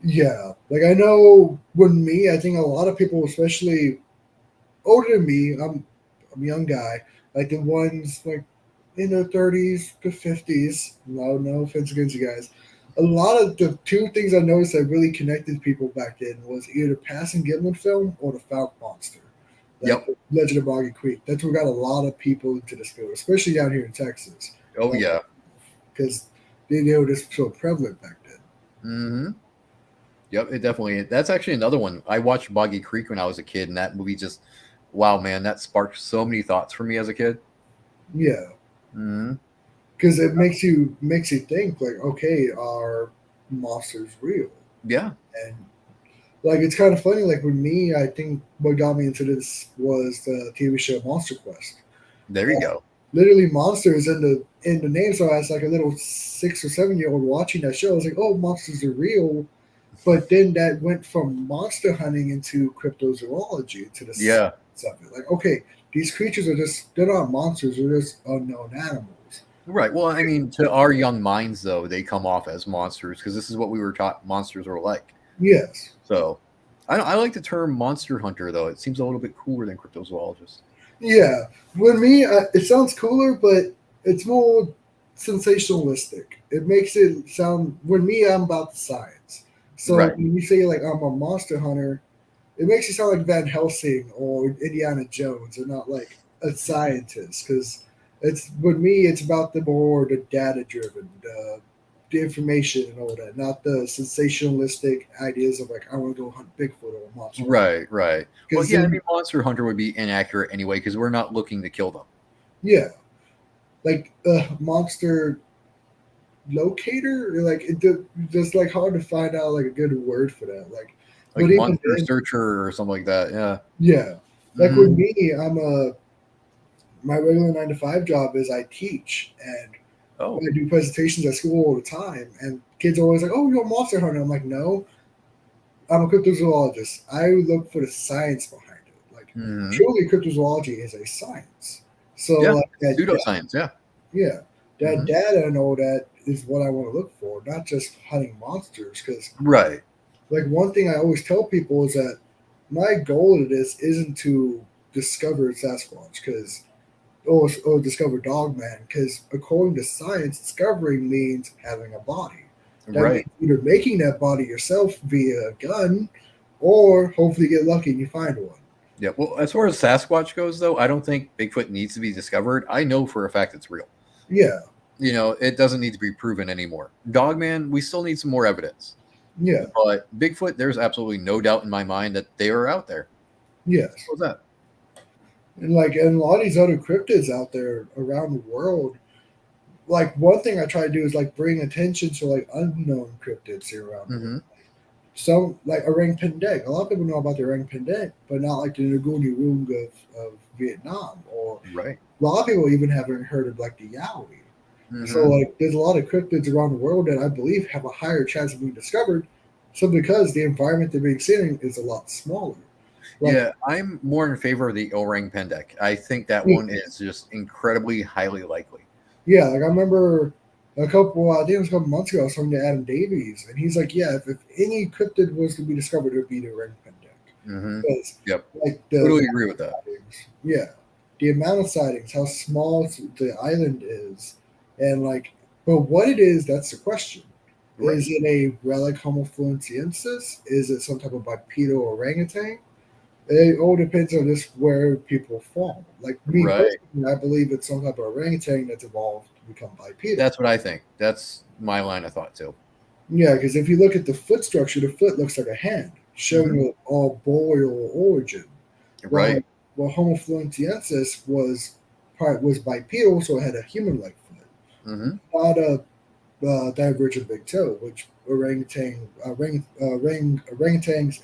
Yeah, like I know when me, I think a lot of people, especially older than me, I'm a young guy, like the ones like in their 30s to 50s. No offense against you guys. A lot of the two things I noticed that really connected people back then was either the Passing Gimlin film or the Falcon Monster, like Yep. the Legend of Boggy Creek. That's what got a lot of people into this field, especially down here in Texas, Oh yeah. because they were just so prevalent back then. Mm-hmm. Yep, it definitely. That's actually another one. I watched Boggy Creek when I was a kid, and that movie just, wow, man, that sparked so many thoughts for me as a kid. Yeah, Hmm. because it makes you think like, okay, are monsters real? Yeah, And like it's kind of funny. Like with me, I think what got me into this was the TV show Monster Quest. there you go. Literally, monsters in the name. So as like a little 6 or 7 year old watching that show, I was like, oh, monsters are real. But then that went from monster hunting into cryptozoology to the Yeah, science of it. Like, okay, these creatures are they're not monsters, they're just unknown animals. right. Well, I mean, to our young minds, though, they come off as monsters because this is what we were taught monsters are like. Yes. So, I like the term monster hunter, though. It seems a little bit cooler than cryptozoologist. Yeah. With me, it sounds cooler, but it's more sensationalistic. It makes it sound, with me, I'm about the science. So Right. when you say, like, I'm a monster hunter, it makes you sound like Van Helsing or Indiana Jones and not like a scientist. Because it's, with me, it's about the more the data driven, the information and all that, not the sensationalistic ideas of like, I want to go hunt Bigfoot or a monster. Right. Right. Well, Because yeah. I then, mean, monster hunter would be inaccurate anyway because we're not looking to kill them. yeah, like monster locator, like just like hard to find out like a good word for that. Like, Like but even monster then, searcher or something like that. Yeah. yeah, like with Hmm. me, my regular 9 to 5 job is I teach and Oh. I do presentations at school all the time, and kids are always like, "Oh, you're a monster hunter." I'm like, "No, I'm a cryptozoologist. I look for the science behind it. Like, Hmm. truly, cryptozoology is a science. So, Yeah. like Pseudoscience. Yeah. yeah, that Hmm. data and all that is what I want to look for, not just hunting monsters. Because, Right. like, one thing I always tell people is that my goal of this isn't to discover Sasquatch, because or discover Dogman, because according to science, discovering means having a body. That Right. means either making that body yourself via a gun, or hopefully get lucky and you find one. Yeah. Well, as far as Sasquatch goes, though, I don't think Bigfoot needs to be discovered. I know for a fact it's real. Yeah, It doesn't need to be proven anymore. Dogman, we still need some more evidence. yeah, But Bigfoot, there's absolutely no doubt in my mind that they are out there. yes. What's that? And a lot of these other cryptids out there around the world. Like one thing I try to do is like bring attention to like unknown cryptids here around the world. Hmm. Some like orang pendek. A lot of people know about the orang pendek, but not like the Nguni Roong of Vietnam. Or Right. a lot of people even haven't heard of like the Yowie. So Hmm. like there's a lot of cryptids around the world that I believe have a higher chance of being discovered, simply because the environment they're being seen in is a lot smaller. Like Yeah, I'm more in favor of the Orang Pendek. I think that one is just incredibly highly likely. yeah, like I remember I think it was a couple months ago, I was talking to Adam Davies, and he's like, yeah, if any cryptid was to be discovered, it would be the ring pendek. Hmm. Because, Yep. like, Totally agree with that. sightings, yeah, the amount of sightings, how small the island is, and, like, but what it is, that's the question. Right. Is it a relic Homo floresiensis? Is it some type of bipedal orangutan? It all depends on just where people fall. Like me Right. personally, I believe it's some type of orangutan that's evolved to become bipedal. That's what I think. That's my line of thought too. Yeah, because if you look at the foot structure, the foot looks like a hand, showing Hmm. an arboreal origin. Right. While Homo floresiensis was bipedal, so it had a human-like foot, Hmm. not a divergent big toe, which orangutans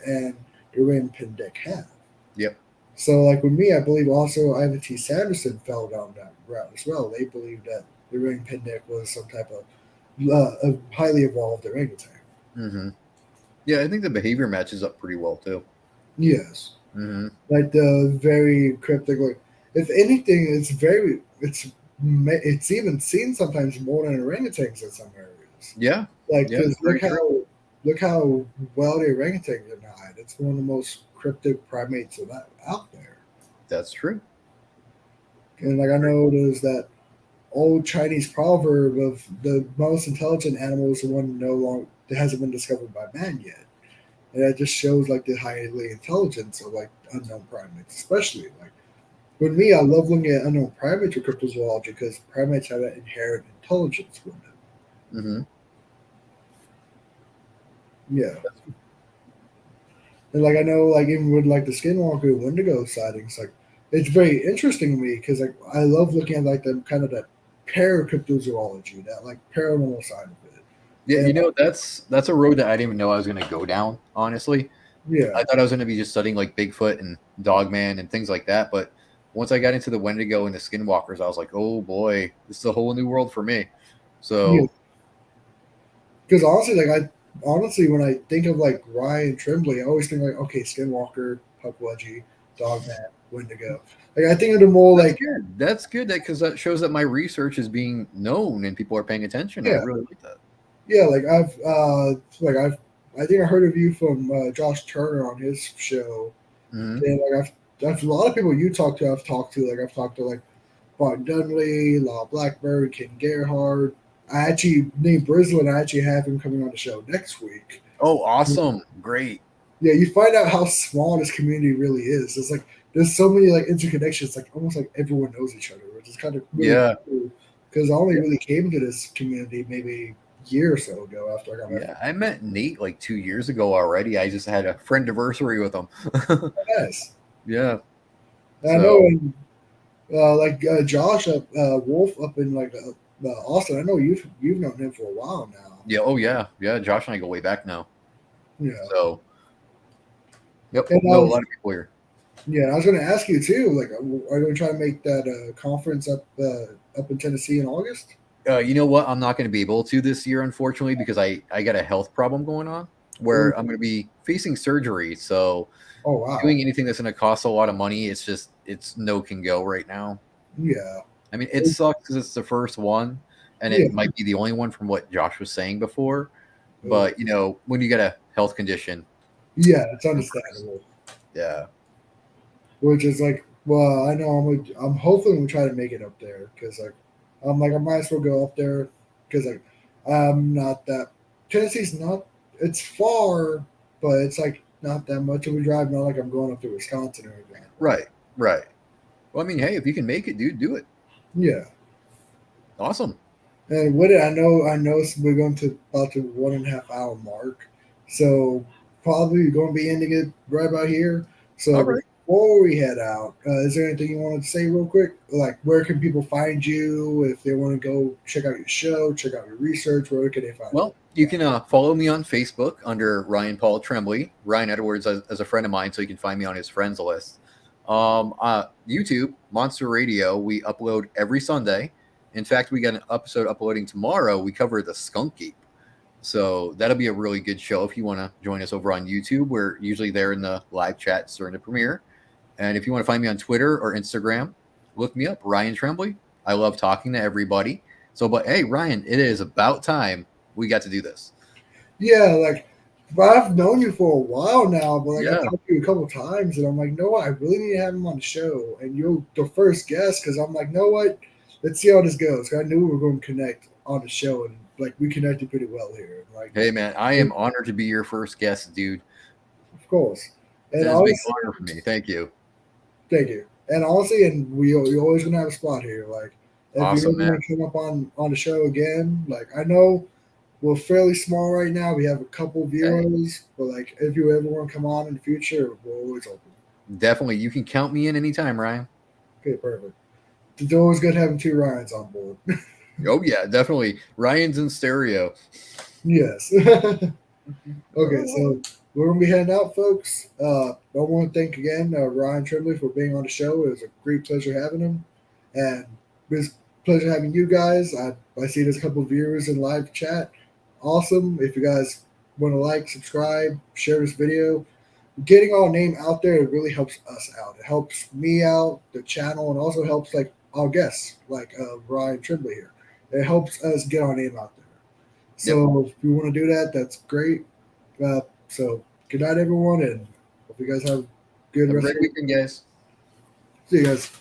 and the ring pendek have. Yep. So, like with me, I believe also Ivan T. Sanderson fell down that route as well. They believed that the ring pendek was some type of a highly evolved orangutan. Hmm. Yeah, I think the behavior matches up pretty well too. Yes, Hmm. like the very cryptic. Like, if anything, it's even seen sometimes more than orangutans in some areas. Yeah. Like, Yeah, because that's very true. look how well the orangutans are denied. It's one of the most cryptic primates out there. That's true. And like I know there's that old Chinese proverb of the most intelligent animal is the one no longer that hasn't been discovered by man yet. And that just shows like the highly intelligence of like unknown primates, especially like with me, I love looking at unknown primates with cryptozoology because primates have that inherent intelligence with them. Hmm. Yeah. And like I know, like even with like the skinwalker and wendigo sightings, like it's very interesting to me because like I love looking at like the kind of that paracryptozoology, that like paranormal side of it. Yeah, And that's a road that I didn't even know I was going to go down. Honestly, yeah, I thought I was going to be just studying like Bigfoot and Dogman and things like that. But once I got into the Wendigo and the Skinwalkers, I was like, oh boy, this is a whole new world for me. yeah. So Because honestly, like I honestly when I think of like Ryan Tremblay, I always think like okay, skinwalker, pukwudgie, dogman, wendigo. Like I think of the more that's like good. That's good because that shows that my research is being known and people are paying attention. I yeah, really like that. yeah. I think I heard of you from Josh Turner on his show, Hmm. and like I've a lot of people you talk to, I've talked to. Like I've talked to like Martin Dunley, Law Blackbird, Ken Gerhard. I actually named Brislin. I actually have him coming on the show next week. Oh, awesome! Great. Yeah, you find out how small this community really is. It's like there's so many like interconnections. Like almost like everyone knows each other, which is kind of really Yeah, cool. Because I only really came to this community maybe a year or so ago after I got back yeah. from I met Nate like 2 years ago already. I just had a friend anniversary with him. class. Yeah. And I know, So like Josh Wolf up in like Austin. I know you've known him for a while now. yeah. Oh yeah. Yeah. Josh and I go way back now. Yeah, So yep. and Know a lot of people here. yeah, I was going to ask you too. Like, are you going to try to make that conference up in Tennessee in August? You know what? I'm not going to be able to this year, unfortunately, because I got a health problem going on where Ooh, I'm going to be facing surgery. So oh wow, doing anything that's going to cost a lot of money, it's no can go right now. yeah, I mean, it sucks because it's the first one, and yeah, it might be the only one from what Josh was saying before. oh, But when you get a health condition, yeah. It's no price. understandable. Yeah. Which is like, well, I know I'm hopefully gonna try to make it up there because like I might as well go up there because like I'm not that Tennessee's not it's far, but it's like not that much of a drive. Not like I'm going up to Wisconsin or anything. Right. Right. Well, I mean, hey, if you can make it, dude, do it. Yeah. Awesome. And what I know we're going to about the 1.5 hour mark, so probably going to be ending it right about here. All So right. before we head out, is there anything you wanted to say real quick? Like where can people find you if they want to go check out your show, check out your research? Where can they find you? Well, you can follow me on Facebook under Ryan Paul Tremblay, Ryan Edwards as a friend of mine, so you can find me on his friends list. YouTube, Monster Radio, we upload every Sunday. In fact, we got an episode uploading tomorrow. We cover the skunk ape. So that'll be a really good show if you want to join us over on YouTube. We're usually there in the live chats during the premiere. And if you want to find me on Twitter or Instagram, look me up, Ryan Tremblay. I love talking to everybody. So, but hey, Ryan, it is about time we got to do this. Yeah, like I've known you for a while now, but like I've Yeah, talked to you a couple times, and I'm like, no, I really need to have him on the show, and you're the first guest because I'm like, no, what? Let's see how this goes. I knew we were going to connect on the show, and like we connected pretty well here. Like, hey man, I am honored to be your first guest, dude. of course, and That is a big honestly, honor for me. Thank you. thank you. And honestly, and we always gonna have a spot here. Like, if you Awesome, ever man. want to come up on the show again, like I know we're fairly small right now. We have a couple Hey, viewers, but like if you ever want to come on in the future, we're always open. definitely, you can count me in anytime, Ryan. Okay, perfect. It's always good having two Ryans on board. Oh yeah, definitely. Ryan's in stereo. Yes. Okay, so we're gonna be heading out, folks. I want to thank again Ryan Tremblay for being on the show. It was a great pleasure having him, and it was a pleasure having you guys. I see there's a couple of viewers in live chat. Awesome. If you guys want to like, subscribe, share this video, getting our name out there, it really helps us out. It helps me out, the channel, and also helps like our guests, like Ryan Tremblay here. It helps us get our name out there. Yep. So if you want to do that, that's great. So good night, everyone, and hope you guys have a good Have a rest great of weekend, guys. See you guys.